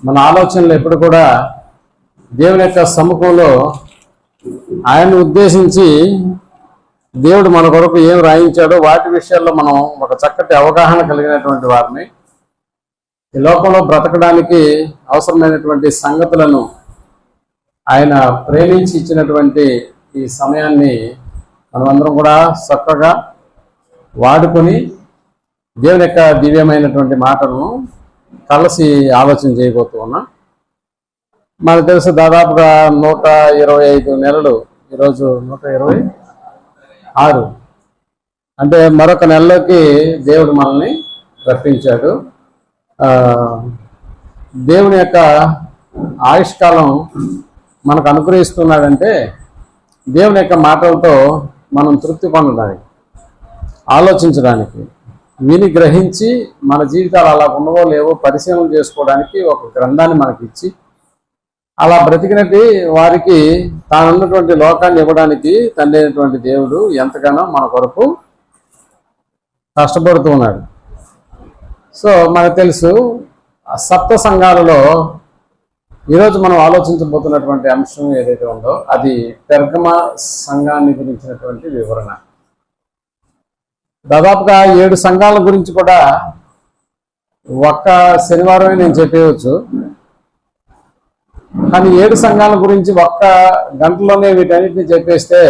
మన ఆలోచనలు ఎప్పుడు కూడా దేవుని యొక్క సముఖంలో ఆయన్ని ఉద్దేశించి దేవుడు మన కొరకు ఏం రాయించాడో వాటి విషయాల్లో మనం ఒక చక్కటి అవగాహన కలిగినటువంటి వారిని ఈ లోకంలో బ్రతకడానికి అవసరమైనటువంటి సంగతులను ఆయన ప్రేమించి ఇచ్చినటువంటి ఈ సమయాన్ని మనమందరం కూడా చక్కగా వాడుకొని దేవుని యొక్క దివ్యమైనటువంటి మాటలను కలిసి ఆలోచన చేయబోతూ ఉన్నాం. మనకు తెలుసు దాదాపుగా 125 నెలలు, ఈరోజు 126 అంటే మరొక నెలలోకి దేవుడు మనల్ని రప్పించాడు. దేవుని యొక్క ఆయుష్కాలం మనకు అనుగ్రహిస్తున్నాడంటే దేవుని యొక్క మాటలతో మనం తృప్తి పొందడానికి, ఆలోచించడానికి, విని గ్రహించి మన జీవితాలు అలా ఉన్నవో లేవో పరిశీలన చేసుకోవడానికి ఒక గ్రంథాన్ని మనకి ఇచ్చి అలా బ్రతికినట్టు వారికి తానున్నటువంటి లోకాన్ని ఇవ్వడానికి తండ్రి అయినటువంటి దేవుడు ఎంతగానో మన కొరకు కష్టపడుతూ ఉన్నాడు. సో మనకు తెలుసు సప్త సంఘాలలో ఈరోజు మనం ఆలోచించబోతున్నటువంటి అంశం ఏదైతే ఉందో అది పెర్గమ సంఘాన్ని గురించినటువంటి వివరణ. దాదాపుగా 7 సంఘాల గురించి కూడా ఒక్క శనివారమే నేను చెప్పేయచ్చు. కానీ 7 సంఘాల గురించి ఒక్క గంటలోనే వీటన్నిటిని చెప్పేస్తే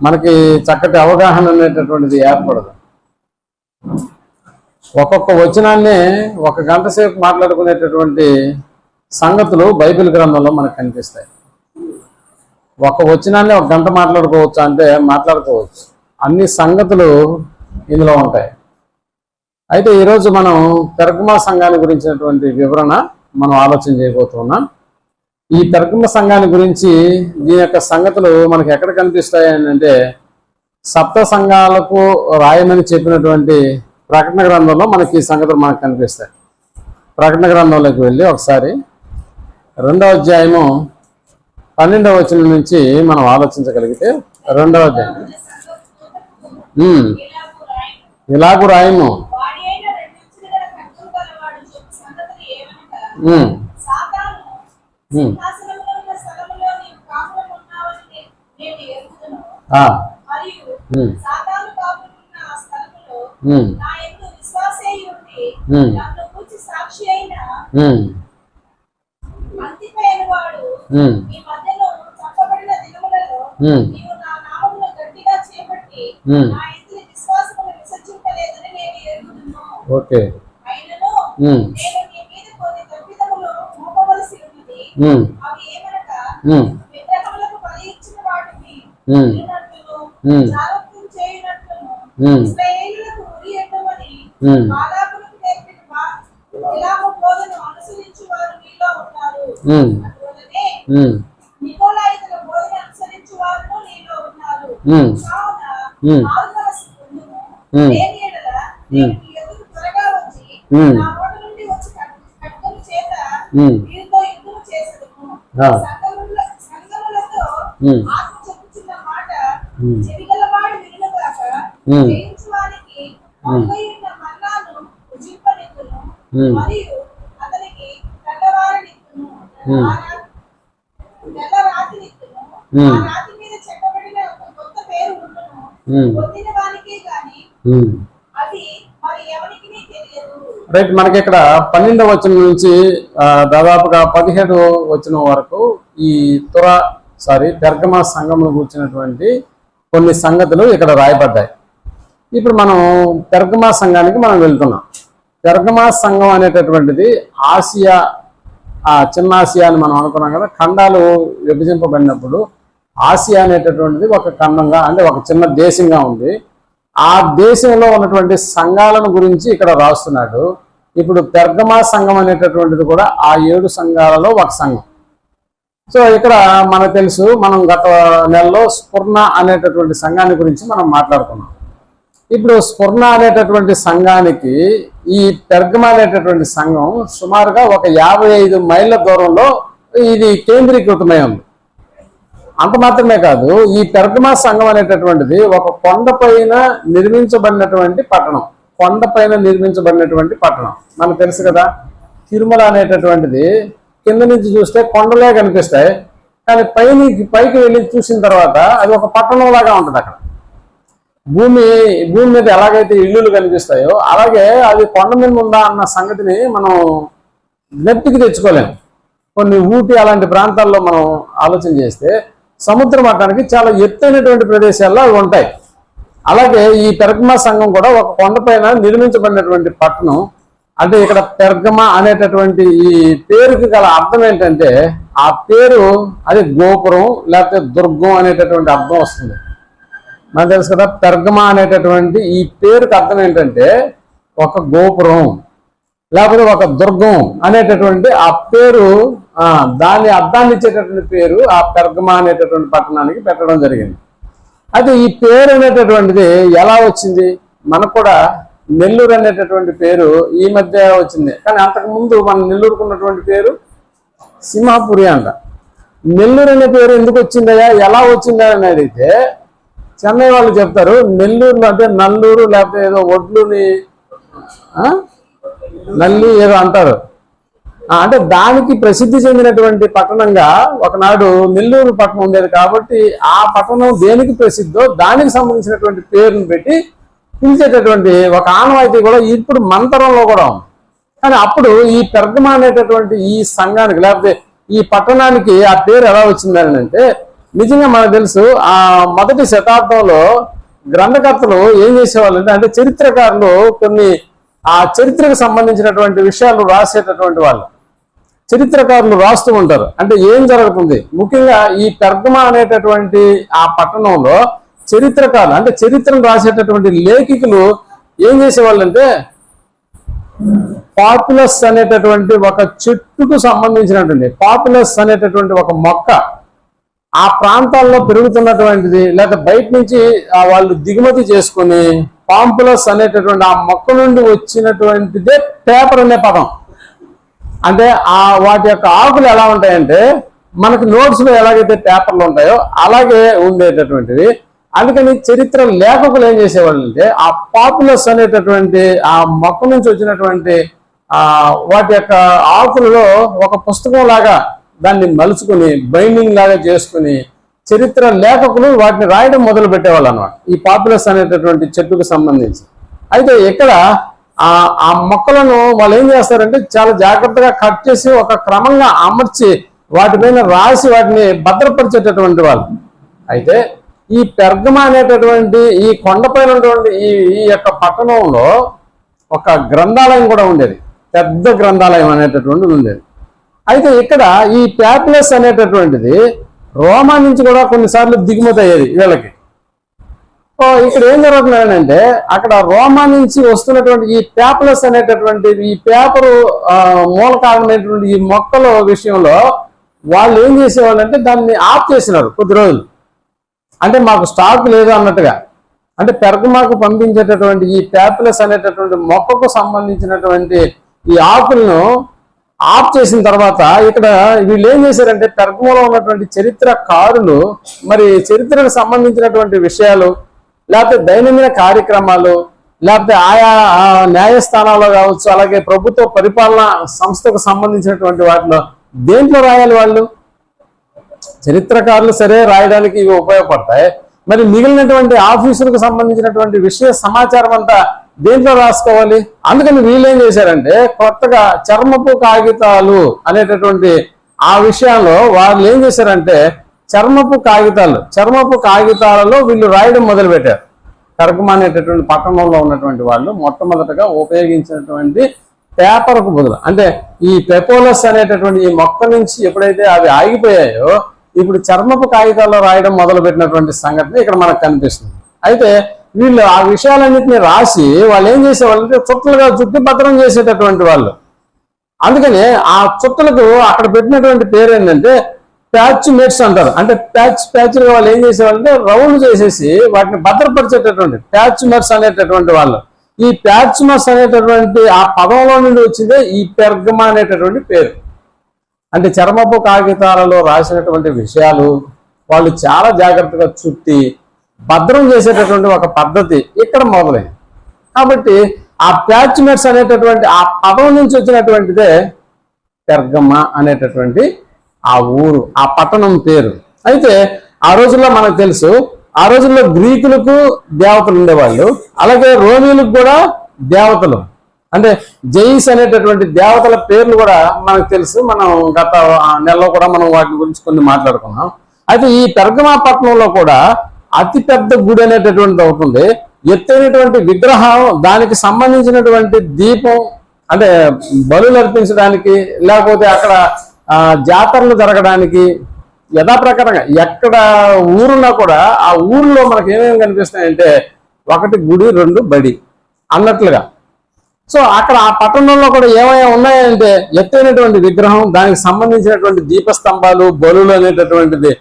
మనకి చక్కటి అవగాహన అనేటటువంటిది ఏర్పడదు. ఒక్కొక్క వచనాన్నే 1 గంట సేపు మాట్లాడుకునేటటువంటి సంగతులు బైబిల్ గ్రంథంలో మనకు కనిపిస్తాయి. ఒక వచనాన్ని 1 గంట మాట్లాడుకోవచ్చు అంటే మాట్లాడుకోవచ్చు, అన్ని సంగతులు ఇందులో ఉంటాయి. అయితే ఈరోజు మనం పెర్గమ సంఘాన్ని గురించినటువంటి వివరణ మనం ఆలోచన చేయబోతున్నాం. ఈ పెర్గమ సంఘాన్ని గురించి దీని యొక్క సంగతులు మనకి ఎక్కడ కనిపిస్తాయి అంటే సప్త సంఘాలకు రాయమని చెప్పినటువంటి ప్రకటన గ్రంథంలో మనకి ఈ సంగతులు మనకు కనిపిస్తాయి. ప్రకటన గ్రంథంలోకి వెళ్ళి ఒకసారి 2వ అధ్యాయము 12వ వచనం నుంచి మనం ఆలోచించగలిగితే 2వ అధ్యాయం ఇలాగూ రాయము ఓకే రైట్. మనకి ఇక్కడ 12వ వచనం నుంచి దాదాపుగా 17వ వచనం వరకు ఈ పెర్గమ సంఘమును కూర్చున్నటువంటి కొన్ని సంగతులు ఇక్కడ రాయబడ్డాయి. ఇప్పుడు మనం పెర్గమ సంఘానికి మనం వెళ్తున్నాం. పెర్గమ సంఘం అనేటటువంటిది ఆసియా, చిన్న ఆసియా అని మనం అనుకున్నాం కదా. ఖండాలు విభజింపబడినప్పుడు ఆసియా అనేటటువంటిది ఒక ఖండంగా, అంటే ఒక చిన్న దేశంగా ఉంది. ఆ దేశంలో ఉన్నటువంటి సంఘాలను గురించి ఇక్కడ రాస్తున్నాడు. ఇప్పుడు పెర్గమ సంఘం అనేటటువంటిది కూడా ఆ 7 సంఘాలలో ఒక సంఘం. సో ఇక్కడ మనకు తెలుసు, మనం గత నెలలో స్ఫుర్ణ అనేటటువంటి సంఘాన్ని గురించి మనం మాట్లాడుకున్నాం. ఇప్పుడు స్ఫుర్ణ అనేటటువంటి సంఘానికి ఈ పెర్గమ అనేటటువంటి సంఘం సుమారుగా ఒక 55 మైళ్ళ దూరంలో ఇది కేంద్రీకృతమై ఉంది. అంత మాత్రమే కాదు, ఈ పెర్గమ సంఘం అనేటటువంటిది ఒక కొండపైన నిర్మించబడినటువంటి పట్టణం. మనకు తెలుసు కదా. తిరుమల అనేటటువంటిది కింద నుంచి చూస్తే కొండలే కనిపిస్తాయి, కానీ పైకి వెళ్ళి చూసిన తర్వాత అది ఒక పట్టణం లాగా ఉంటుంది. అక్కడ భూమి మీద ఎలాగైతే ఇల్లులు కనిపిస్తాయో అలాగే అది కొండ మీద ఉందా అన్న సంగతిని మనం జ్ఞప్తికి తెచ్చుకోలేము. కొన్ని ఊటీ అలాంటి ప్రాంతాల్లో మనం ఆలోచన చేస్తే సముద్ర మట్టానికి చాలా ఎత్తైనటువంటి ప్రదేశాల్లో అవి ఉంటాయి. అలాగే ఈ పెర్గమా సంఘం కూడా ఒక కొండపైన నిర్మించబడినటువంటి పట్టణం. అంటే ఇక్కడ పెర్గమా అనేటటువంటి ఈ పేరుకి గల అర్థం ఏంటంటే, ఆ పేరు అది గోపురం లేకపోతే దుర్గం అనేటటువంటి అర్థం వస్తుంది. మనకు తెలుసు కదా, పెర్గమా అనేటటువంటి ఈ పేరుకి అర్థం ఏంటంటే ఒక గోపురం లేకపోతే ఒక దుర్గం అనేటటువంటి ఆ పేరు, దాని అర్థాన్ని ఇచ్చేటటువంటి పేరు ఆ పెర్గమా అనేటటువంటి పట్టణానికి పెట్టడం జరిగింది. అయితే ఈ పేరు అనేటటువంటిది ఎలా వచ్చింది? మనకు కూడా నెల్లూరు అనేటటువంటి పేరు ఈ మధ్య వచ్చింది, కానీ అంతకుముందు మన నెల్లూరుకున్నటువంటి పేరు సింహాపురి అంట. నెల్లూరు అనే పేరు ఎందుకు వచ్చిందయ్యా, ఎలా వచ్చిందా అని అడిగితే చెన్నై వాళ్ళు చెప్తారు, నెల్లూరులో అంటే నల్లూరు లేకపోతే ఏదో ఒడ్లుని నల్లి ఏదో అంటారు. అంటే దానికి ప్రసిద్ధి చెందినటువంటి పట్టణంగా ఒకనాడు నెల్లూరు పట్టణం ఉండేది. కాబట్టి ఆ పట్టణం దేనికి ప్రసిద్ధో దానికి సంబంధించినటువంటి పేరును పెట్టి పిలిచేటటువంటి ఒక ఆనవాయితీ కూడా ఇప్పుడు మంతరంలో కూడా ఉంది. కానీ అప్పుడు ఈ పెర్గమా అనేటటువంటి ఈ సంఘానికి లేకపోతే ఈ పట్టణానికి ఆ పేరు ఎలా వచ్చిందని అంటే, నిజంగా మనకు తెలుసు ఆ మొదటి శతాబ్దంలో గ్రంథకర్తలు ఏం చేసేవాళ్ళు అంటే చరిత్రకారులు కొన్ని ఆ చరిత్రకు సంబంధించినటువంటి విషయాలు రాసేటటువంటి వాళ్ళు చరిత్రకారులు రాస్తూ ఉంటారు. అంటే ఏం జరుగుతుంది, ముఖ్యంగా ఈ పెర్గమా అనేటటువంటి ఆ పట్టణంలో చరిత్రకారులు అంటే చరిత్రను రాసేటటువంటి లేఖికులు ఏం చేసేవాళ్ళు అంటే, పాపులస్ అనేటటువంటి ఒక చెట్టుకు సంబంధించినటువంటి పాపులస్ అనేటటువంటి ఒక మొక్క ఆ ప్రాంతాల్లో పెరుగుతున్నటువంటిది లేదా బయట నుంచి వాళ్ళు దిగుమతి చేసుకుని పాంపులస్ అనేటటువంటి ఆ మొక్క నుండి వచ్చినటువంటిదే పేపర్ అనే పదం. అంటే ఆ వాటి యొక్క ఆకులు ఎలా ఉంటాయంటే మనకి నోట్స్ లో ఎలాగైతే పేపర్లు ఉంటాయో అలాగే ఉండేటటువంటివి. అందుకని చరిత్ర లేఖకులు ఏం చేసేవాళ్ళు అంటే ఆ పాపులస్ అనేటటువంటి ఆ మొక్క నుంచి వచ్చినటువంటి వాటి యొక్క ఆకులలో ఒక పుస్తకం లాగా దాన్ని మలుచుకుని బైండింగ్ లాగా చేసుకుని చరిత్ర లేఖకులు వాటిని రాయడం మొదలు పెట్టేవాళ్ళు అన్నమాట, ఈ పాపులస్ అనేటటువంటి చెట్టుకు సంబంధించి. అయితే ఇక్కడ ఆ మొక్కలను వాళ్ళు ఏం చేస్తారంటే చాలా జాగ్రత్తగా కట్ చేసి ఒక క్రమంగా అమర్చి వాటిపైన రాసి వాటిని భద్రపరిచేటటువంటి వాళ్ళు. అయితే ఈ పెర్గమా అనేటటువంటి ఈ కొండపైన ఉన్నటువంటి ఈ యొక్క పట్టణంలో ఒక గ్రంథాలయం కూడా ఉండేది, పెద్ద గ్రంథాలయం అనేటటువంటిది ఉండేది. అయితే ఇక్కడ ఈ పాపులస్ అనేటటువంటిది రోమా నుంచి కూడా కొన్నిసార్లు దిగుమతి అయ్యేది వీళ్ళకి. ఇక్కడ ఏం జరుగుతుందంటే అక్కడ రోమా నుంచి వస్తున్నటువంటి ఈ పాపులస్ అనేటటువంటి ఈ పేపరు మూల కారణమైనటువంటి ఈ మొక్కల విషయంలో వాళ్ళు ఏం చేసేవాళ్ళు అంటే దాన్ని ఆఫ్ చేసినారు కొద్ది రోజులు. అంటే మాకు స్టాక్ లేదు అన్నట్టుగా. అంటే పెర్గమాకు పంపించేటటువంటి ఈ పాపులస్ అనేటటువంటి మొక్కకు సంబంధించినటువంటి ఈ ఆకులను ఆఫ్ చేసిన తర్వాత ఇక్కడ వీళ్ళు ఏం చేశారంటే పెర్గమాలో ఉన్నటువంటి చరిత్రకారులు మరి చరిత్రకు సంబంధించినటువంటి విషయాలు లేకపోతే దైనందిన కార్యక్రమాలు లేకపోతే ఆయా న్యాయస్థానాల్లో కావచ్చు అలాగే ప్రభుత్వ పరిపాలన సంస్థకు సంబంధించినటువంటి వాటిలో దేంట్లో రాయాలి వాళ్ళు? చరిత్రకారులు సరే రాయడానికి ఇవి ఉపయోగపడతాయి, మరి మిగిలినటువంటి ఆఫీసులకు సంబంధించినటువంటి విషయ సమాచారం అంతా దేంట్లో రాసుకోవాలి? అందుకని వీళ్ళు ఏం చేశారంటే కొత్తగా చర్మపు కాగితాలు అనేటటువంటి ఆ విషయంలో వాళ్ళు ఏం చేశారంటే చర్మపు కాగితాలలో వీళ్ళు రాయడం మొదలు పెట్టారు. పెర్గమా అనేటటువంటి పట్టణంలో ఉన్నటువంటి వాళ్ళు మొట్టమొదటగా ఉపయోగించినటువంటి పేపర్కు బదులు అంటే ఈ పెపోలస్ అనేటటువంటి ఈ మొక్క నుంచి ఎప్పుడైతే అవి ఆగిపోయాయో ఇప్పుడు చర్మపు కాగితాల్లో రాయడం మొదలు పెట్టినటువంటి సంఘటన ఇక్కడ మనకు కనిపిస్తుంది. అయితే వీళ్ళు ఆ విషయాలన్నింటినీ రాసి వాళ్ళు ఏం చేసేవాళ్ళు అంటే చుట్టలుగా చుట్టి భద్రం చేసేటటువంటి వాళ్ళు. అందుకని ఆ చుట్టలకు అక్కడ పెట్టినటువంటి పేరు ఏంటంటే ప్యాచ్ మేట్స్ అంటారు. అంటే ప్యాచ్లుగా వాళ్ళు ఏం చేసేవాళ్ళంటే రౌండ్ చేసేసి వాటిని భద్రపరిచేటటువంటి ప్యాచ్ మెర్స్ అనేటటువంటి వాళ్ళు. ఈ ప్యాచ్ మెర్స్ అనేటటువంటి ఆ పదంలో నుండి వచ్చిందే ఈ పెర్గమా అనేటటువంటి పేరు. అంటే చర్మపు కాగితాలలో రాసినటువంటి విషయాలు వాళ్ళు చాలా జాగ్రత్తగా చుట్టి భద్రం చేసేటటువంటి ఒక పద్ధతి ఇక్కడ మొదలైంది. కాబట్టి ఆ ప్యాచ్ మెర్స్ అనేటటువంటి ఆ పదం నుంచి వచ్చినటువంటిదే పెర్గమ అనేటటువంటి ఆ ఊరు, ఆ పట్టణం పేరు. అయితే ఆ రోజుల్లో మనకు తెలుసు, ఆ రోజుల్లో గ్రీకులకు దేవతలు ఉండేవాళ్ళు, అలాగే రోమిలకు కూడా దేవతలు, అంటే జైస్ అనేటటువంటి దేవతల పేర్లు కూడా మనకు తెలుసు. మనం గత నెలలో కూడా మనం వాటి గురించి కొన్ని మాట్లాడుకున్నాం. అయితే ఈ పెర్గమా పట్టణంలో కూడా అతి పెద్ద గుడి అనేటటువంటిది అవుతుంది. ఎత్తైనటువంటి విగ్రహం, దానికి సంబంధించినటువంటి దీపం, అంటే బలులు అర్పించడానికి, లేకపోతే అక్కడ జాతరలు జరగడానికి యథాప్రకారంగా ఎక్కడ ఊరున్నా కూడా ఆ ఊరిలో మనకి ఏమేమి కనిపిస్తాయంటే ఒకటి గుడి, రెండు బడి అన్నట్లుగా. సో అక్కడ ఆ పట్టణంలో కూడా ఏమైనా ఉన్నాయంటే ఎత్తైనటువంటి విగ్రహం, దానికి సంబంధించినటువంటి దీపస్తంభాలు, బలులు అనేటటువంటిది,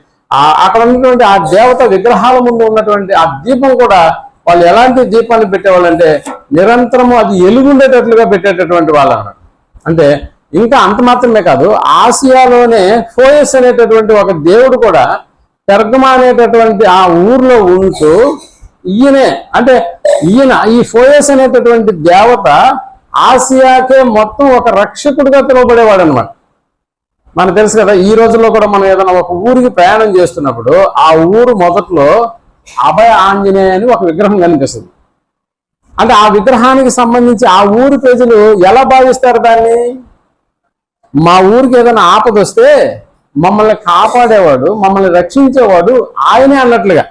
అక్కడ ఉన్నటువంటి ఆ దేవత విగ్రహాల ముందు ఉన్నటువంటి ఆ దీపం కూడా వాళ్ళు ఎలాంటి దీపాన్ని పెట్టేవాళ్ళు అంటే నిరంతరము అది ఎలుగుండేటట్లుగా పెట్టేటటువంటి వాళ్ళు అన్నారు. అంటే ఇంకా అంత మాత్రమే కాదు, ఆసియాలోనే ఫోయస్ అనేటటువంటి ఒక దేవుడు కూడా పెర్గమా అనేటటువంటి ఆ ఊర్లో ఉంటూ ఈయన ఈ ఫోయస్ అనేటటువంటి దేవత ఆసియాకే మొత్తం ఒక రక్షకుడిగా పిలువబడేవాడు అనమాట. మనకు తెలుసు కదా, ఈ రోజుల్లో కూడా మనం ఏదైనా ఒక ఊరికి ప్రయాణం చేస్తున్నప్పుడు ఆ ఊరు మొదట్లో అభయ ఆంజనేయ అని ఒక విగ్రహం కనిపిస్తుంది. అంటే ఆ విగ్రహానికి సంబంధించి ఆ ఊరి ప్రజలు ఎలా భావిస్తారు దాన్ని? మా ఊరికి ఏదైనా ఆపద వస్తే మమ్మల్ని కాపాడేవాడు, మమ్మల్ని రక్షించేవాడు ఆయనే అన్నట్లుగా.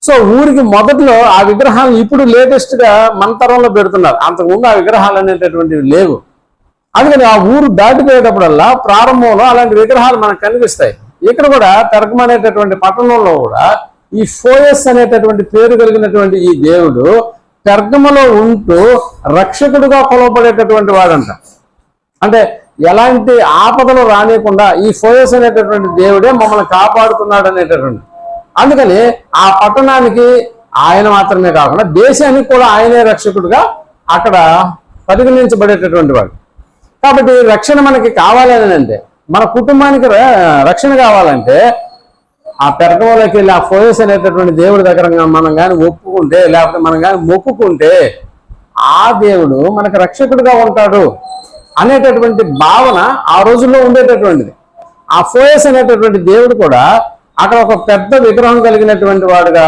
సో ఊరికి మొదట్లో ఆ విగ్రహాలు ఇప్పుడు లేటెస్ట్ గా మన తరంలో పెడుతున్నారు, అంతకుముందు ఆ విగ్రహాలు అనేటటువంటివి లేవు. అందుకని ఆ ఊరు దాటిపోయేటప్పుడల్లా ప్రారంభంలో అలాంటి విగ్రహాలు మనకు కనిపిస్తాయి. ఇక్కడ కూడా పెర్గమ అనేటటువంటి పట్టణంలో కూడా ఈ ఫోయస్ అనేటటువంటి పేరు కలిగినటువంటి ఈ దేవుడు పెర్గమలో ఉంటూ రక్షకుడుగా కొలవబడేటటువంటి వాడంట. అంటే ఎలాంటి ఆపదలు రానియకుండా ఈ ఫోయస్ అనేటటువంటి దేవుడే మమ్మల్ని కాపాడుతున్నాడు అనేటటువంటి. అందుకని ఆ పట్టణానికి ఆయన మాత్రమే కాకుండా దేశానికి కూడా ఆయనే రక్షకుడుగా అక్కడ పరిగణించబడేటటువంటి వాడు. కాబట్టి రక్షణ మనకి కావాలని అంటే, మన కుటుంబానికి రక్షణ కావాలంటే ఆ పెర్గమలోకి వెళ్ళి ఆ ఫోయస్ అనేటటువంటి దేవుడి దగ్గర మనం కానీ ఒప్పుకుంటే, లేకపోతే మనం కానీ మొక్కుకుంటే ఆ దేవుడు మనకు రక్షకుడిగా ఉంటాడు అనేటటువంటి భావన ఆ రోజుల్లో ఉండేటటువంటిది. ఆ ఫోయస్ అనేటటువంటి దేవుడు కూడా అక్కడ ఒక పెద్ద విగ్రహం కలిగినటువంటి వాడుగా,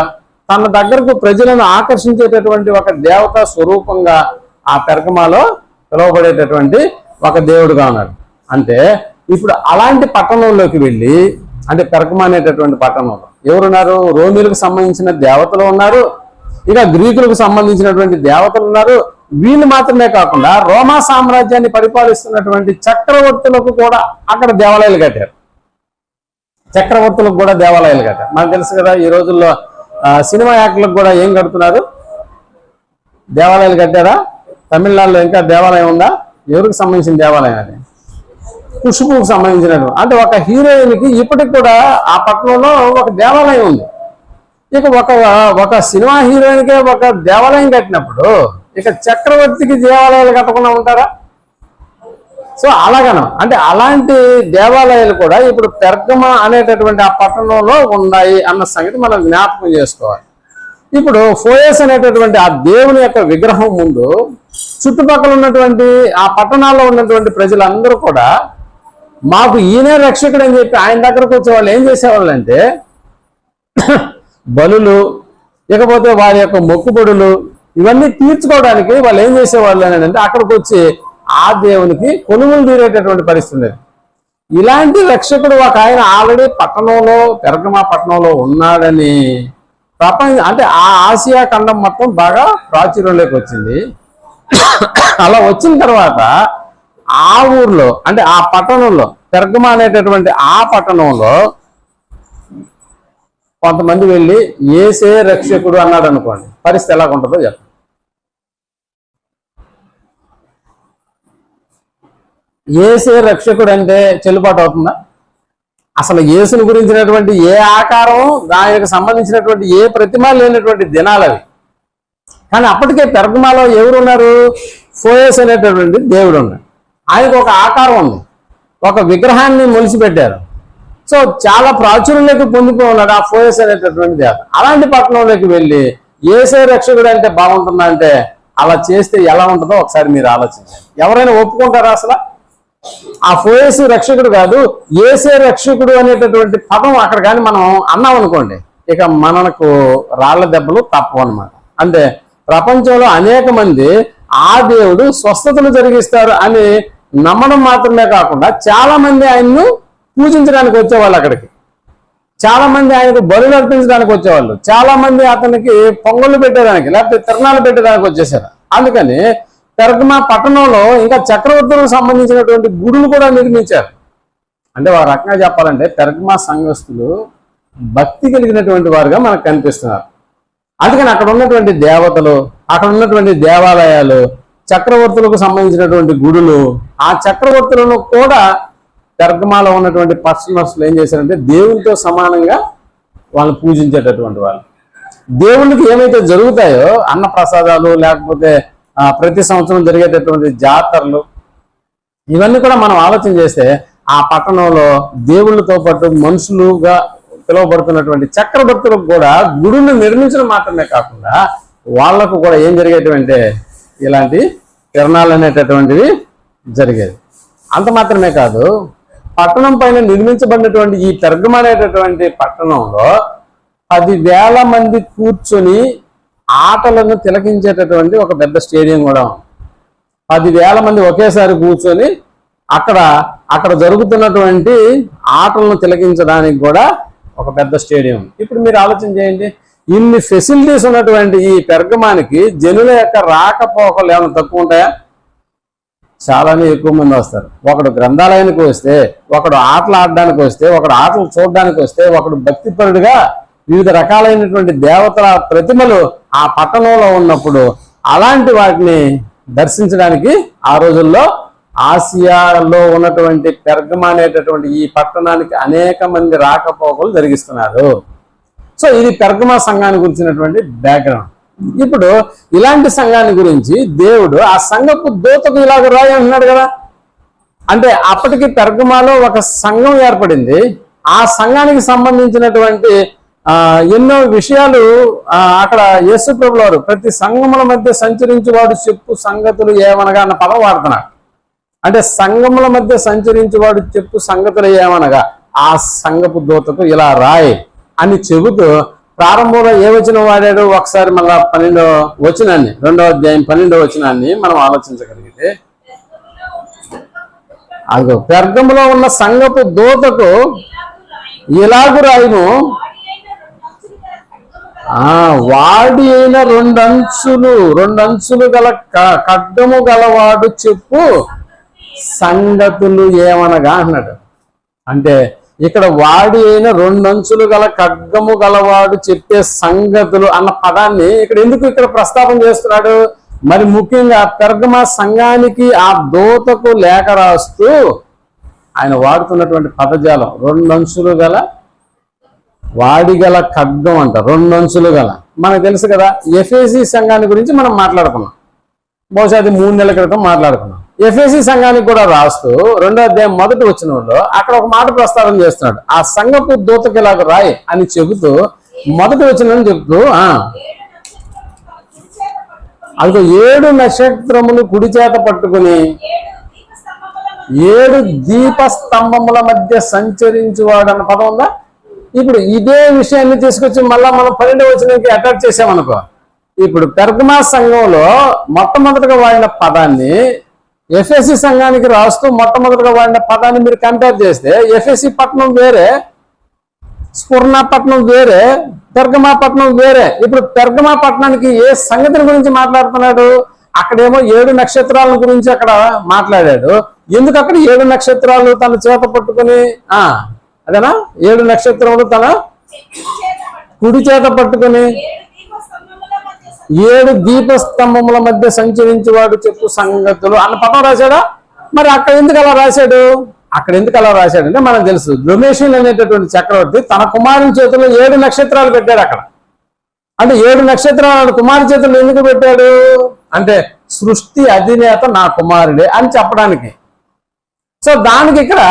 తన దగ్గరకు ప్రజలను ఆకర్షించేటటువంటి ఒక దేవతా స్వరూపంగా ఆ పెర్గమాలో పిలువబడేటటువంటి ఒక దేవుడుగా ఉన్నాడు. అంటే ఇప్పుడు అలాంటి పట్టణంలోకి వెళ్ళి, అంటే పెర్గమా అనేటటువంటి పట్టణంలో ఎవరున్నారు? రోమిలకు సంబంధించిన దేవతలు ఉన్నారు, ఇక గ్రీకులకు సంబంధించినటువంటి దేవతలు ఉన్నారు. వీళ్ళు మాత్రమే కాకుండా రోమా సామ్రాజ్యాన్ని పరిపాలిస్తున్నటువంటి చక్రవర్తులకు కూడా అక్కడ దేవాలయాలు కట్టారు. చక్రవర్తులకు కూడా దేవాలయాలు కట్టారు. మనకు తెలుసు కదా, ఈ రోజుల్లో సినిమా యాక్టర్లకు కూడా ఏం కడుతున్నారు? దేవాలయాలు కట్టారా? తమిళనాడులో ఇంకా దేవాలయం ఉందా? ఎవరికి సంబంధించిన దేవాలయం అది? ఖుష్బుకు సంబంధించినటువంటి. అంటే ఒక హీరోయిన్కి ఇప్పటికి కూడా ఆ పట్టణంలో ఒక దేవాలయం ఉంది. ఇక ఒక సినిమా హీరోయిన్కే ఒక దేవాలయం కట్టినప్పుడు ఇక చక్రవర్తికి దేవాలయాలు కట్టకుండా ఉంటారా? సో అలాగను, అంటే అలాంటి దేవాలయాలు కూడా ఇప్పుడు పెర్గమ అనేటటువంటి ఆ పట్టణంలో ఉన్నాయి అన్న సంగతి మనం జ్ఞాపకం చేసుకోవాలి. ఇప్పుడు ఫోయస్ అనేటటువంటి ఆ దేవుని యొక్క విగ్రహం ముందు చుట్టుపక్కల ఉన్నటువంటి ఆ పట్టణాల్లో ఉన్నటువంటి ప్రజలందరూ కూడా మాకు ఈయనే రక్షకుడు అని చెప్పి ఆయన దగ్గరకు వచ్చే వాళ్ళు ఏం చేసేవాళ్ళు అంటే బలులు, ఇకపోతే వారి యొక్క మొక్కుబడులు ఇవన్నీ తీర్చుకోవడానికి వాళ్ళు ఏం చేసేవాళ్ళు అని అంటే అక్కడికి వచ్చి ఆ దేవునికి కొనుగోలు తీరేటటువంటి పరిస్థితి. ఇలాంటి రక్షకుడు ఒక ఆయన ఆల్రెడీ పట్టణంలో, పెర్గమా పట్టణంలో ఉన్నాడని ప్రపంచం, అంటే ఆ ఆసియా ఖండం మొత్తం బాగా ప్రాచుర్యంలోకి వచ్చింది. అలా వచ్చిన తర్వాత ఆ ఊర్లో, అంటే ఆ పట్టణంలో, పెర్గమా అనేటటువంటి ఆ పట్టణంలో కొంతమంది వెళ్ళి యేసే రక్షకుడు అన్నాడు అనుకోండి, పరిస్థితి ఎలా ఉంటుందో చెప్పండి. యేసే రక్షకుడు అంటే చెల్లుబాటు అవుతుందా? అసలు యేసుని గురించినటువంటి ఏ ఆకారం, దానికి సంబంధించినటువంటి ఏ ప్రతిమ లేనటువంటి దినాలు అవి. కానీ అప్పటికే పెర్గమాలో ఎవరున్నారు? ఫోయస్ అనేటటువంటి దేవుడు ఉన్నాడు. ఆయనకు ఒక ఆకారం ఉంది, ఒక విగ్రహాన్ని మొలిచిపెట్టారు. సో చాలా ప్రాచుర్యంలోకి పొందుతూ ఉన్నాడు ఆ ఫోయస్ అనేటటువంటి దేవత. అలాంటి పట్టణంలోకి వెళ్ళి యేసే రక్షకుడు అంటే బాగుంటుందంటే అలా చేస్తే ఎలా ఉంటుందో ఒకసారి మీరు ఆలోచించండి. ఎవరైనా ఒప్పుకుంటారా అసలు? ఆ ఫోయేసు రక్షకుడు కాదు, ఏసే రక్షకుడు అనేటటువంటి పదం అక్కడ కానీ మనం అన్నాం అనుకోండి, ఇక మనకు రాళ్ల దెబ్బలు తప్పవు అనమాట. అంటే ప్రపంచంలో అనేక మంది ఆ దేవుడు స్వస్థతలు జరిగిస్తారు అని నమ్మడం మాత్రమే కాకుండా చాలా మంది ఆయన్ను పూజించడానికి వచ్చేవాళ్ళు, అక్కడికి చాలా మంది ఆయనకు బలులు అర్పించడానికి వచ్చేవాళ్ళు, చాలా మంది అతనికి పొంగళ్ళు పెట్టేదానికి లేకపోతే తిరణాలు పెట్టేదానికి వచ్చేసారు. అందుకని పెర్గమా పట్టణంలో ఇంకా చక్రవర్తులకు సంబంధించినటువంటి గుడులు కూడా నిర్మించారు. అంటే ఒక రకంగా చెప్పాలంటే పెర్గమా సంఘస్థులు భక్తి కలిగినటువంటి వారుగా మనకు కనిపిస్తున్నారు. అందుకని అక్కడ ఉన్నటువంటి దేవతలు, అక్కడ ఉన్నటువంటి దేవాలయాలు, చక్రవర్తులకు సంబంధించినటువంటి గుడులు, ఆ చక్రవర్తులను కూడా పెర్గమాలో ఉన్నటువంటి పర్సనర్స్లు ఏం చేశారంటే దేవునితో సమానంగా వాళ్ళు పూజించేటటువంటి వాళ్ళు. దేవునికి ఏమైతే జరుగుతాయో అన్న ప్రసాదాలు, లేకపోతే ప్రతి సంవత్సరం జరిగేటటువంటి జాతరలు, ఇవన్నీ కూడా మనం ఆలోచన చేస్తే ఆ పట్టణంలో దేవుళ్ళతో పాటు మనుషులుగా పిలువబడుతున్నటువంటి చక్రవర్తులకు కూడా గుడులు నిర్మించడం మాత్రమే కాకుండా వాళ్లకు కూడా ఏం జరిగేటువంటి ఇలాంటి తిరణాలు అనేటటువంటివి జరిగేది. అంత మాత్రమే కాదు, పట్టణం పైన నిర్మించబడినటువంటి ఈ పెర్గమ అనేటటువంటి పట్టణంలో 10,000 మంది కూర్చొని ఆటలను తిలకించేటటువంటి ఒక పెద్ద స్టేడియం కూడా ఉంది. 10,000 మంది ఒకేసారి కూర్చొని అక్కడ జరుగుతున్నటువంటి ఆటలను తిలకించడానికి కూడా ఒక పెద్ద స్టేడియం. ఇప్పుడు మీరు ఆలోచన చేయండి, ఇన్ని ఫెసిలిటీస్ ఉన్నటువంటి ఈ పెర్గమానికి జనుల యొక్క రాకపోకలు ఏమైనా తక్కువ ఉంటాయా? చాలానే ఎక్కువ మంది వస్తారు. ఒకడు గ్రంథాలయానికి వస్తే, ఒకడు ఆటలు ఆడడానికి వస్తే, ఒకడు ఆటలు చూడడానికి వస్తే, ఒకడు భక్తిపరుడుగా వివిధ రకాలైనటువంటి దేవతల ప్రతిమలు ఆ పట్టణంలో ఉన్నప్పుడు అలాంటి వాటిని దర్శించడానికి ఆ రోజుల్లో ఆసియాలో ఉన్నటువంటి పెర్గమ అనేటటువంటి ఈ పట్టణానికి అనేక మంది రాకపోకలు జరిగిస్తున్నారు. సో ఇది పెర్గమ సంఘాన్ని గురించినటువంటి బ్యాక్గ్రౌండ్. ఇప్పుడు ఇలాంటి సంఘాన్ని గురించి దేవుడు ఆ సంఘపు దూతకు ఇలాగ రాయి అంటున్నాడు కదా. అంటే అప్పటికి పెర్గమాలో ఒక సంఘం ఏర్పడింది. ఆ సంఘానికి సంబంధించినటువంటి ఎన్నో విషయాలు అక్కడ యేసు ప్రభువు వారు ప్రతి సంఘముల మధ్య సంచరించువాడు చెప్పు సంగతులు ఏమనగా అన్న పదం వాడుతున్నాడు. అంటే సంఘముల మధ్య సంచరించువాడు చెప్పు సంగతులు ఏమనగా ఆ సంఘపు దూతకు ఇలా రాయి అని చెబుతూ ప్రారంభంలో ఏ వచనం వాడాడు ఒకసారి మళ్ళా 12వ వచనాన్ని, 2వ అధ్యాయం 12వ వచనాన్ని మనం ఆలోచించగలిగితే, అదిగో పెర్గములో ఉన్న సంఘపు దూతకు ఇలాగు రాయును, వాడి అయిన రెండంచులు గల ఖడ్గము గలవాడు చెప్పు సంగతులు ఏమనగా అన్నాడు. అంటే ఇక్కడ వాడి అయిన 2 అంచులు గల ఖడ్గము గలవాడు చెప్పే సంగతులు అన్న పదాన్ని ఇక్కడ ప్రస్తాపన చేస్తున్నాడు. మరి ముఖ్యంగా పెర్గమ సంఘానికి ఆ దూతకు లేఖ రాస్తూ ఆయన వాడుతున్నటువంటి పదజాలం 2 అంచులు గల వాడిగల ఖడ్గం అంట. 2 అంచులు గల, మనకు తెలుసు కదా. ఎఫెసీ సంఘాన్ని గురించి మనం మాట్లాడుకున్నాం, బహుశా అది 3 నెలల క్రితం మాట్లాడుకున్నాం. ఎఫెసీ సంఘానికి కూడా రాస్తూ 2వ అధ్యాయం 1వ వచనంలో అక్కడ ఒక మాట ప్రస్తావన చేస్తున్నాడు. ఆ సంఘపు దూతకి ఇలాగ రాయి అని చెబుతూ 1వ వచనం చెబుతూ అందులో 7 నక్షత్రములు కుడి చేత పట్టుకుని 7 దీపస్తంభముల మధ్య సంచరించువాడు అన్న పదం ఉందా? ఇప్పుడు ఇదే విషయాన్ని తీసుకొచ్చి మళ్ళా మనం 12వ వచనానికి అటాచ్ చేసామనుకో, ఇప్పుడు పెర్గమా సంఘంలో మొట్టమొదటిగా వాడిన పదాన్ని ఎఫెసీ సంఘానికి రాస్తూ మొట్టమొదటిగా వాడిన పదాన్ని మీరు కంపేర్ చేస్తే ఎఫెసీ పట్టణం వేరే, స్ఫుర్ణ పట్టణం వేరే, పెర్గమా పట్టణం వేరే. ఇప్పుడు పెర్గమా పట్టణానికి ఏ సంగతిని గురించి మాట్లాడుతున్నాడు? అక్కడేమో 7 నక్షత్రాల గురించి అక్కడ మాట్లాడాడు. ఎందుకు అక్కడ 7 నక్షత్రాలు తన చేత పట్టుకుని అదేనా 7 నక్షత్రములు తన కుడి చేత పట్టుకుని 7 దీపస్తంభముల మధ్య సంచరించేవాడు చెప్పు సంగతులు అన్న పదం రాశాడా? మరి అక్కడ ఎందుకు అలా రాశాడు? అంటే మనకు తెలుసు, డొమేషన్ అనేటటువంటి చక్రవర్తి తన కుమారుని చేతుల్లో 7 నక్షత్రాలు పెట్టాడు అక్కడ. అంటే 7 నక్షత్రాలు కుమారు చేతుల్లో ఎందుకు పెట్టాడు అంటే సృష్టి అధినేత నా కుమారుడే అని చెప్పడానికి. సో దానికి ఇక్కడ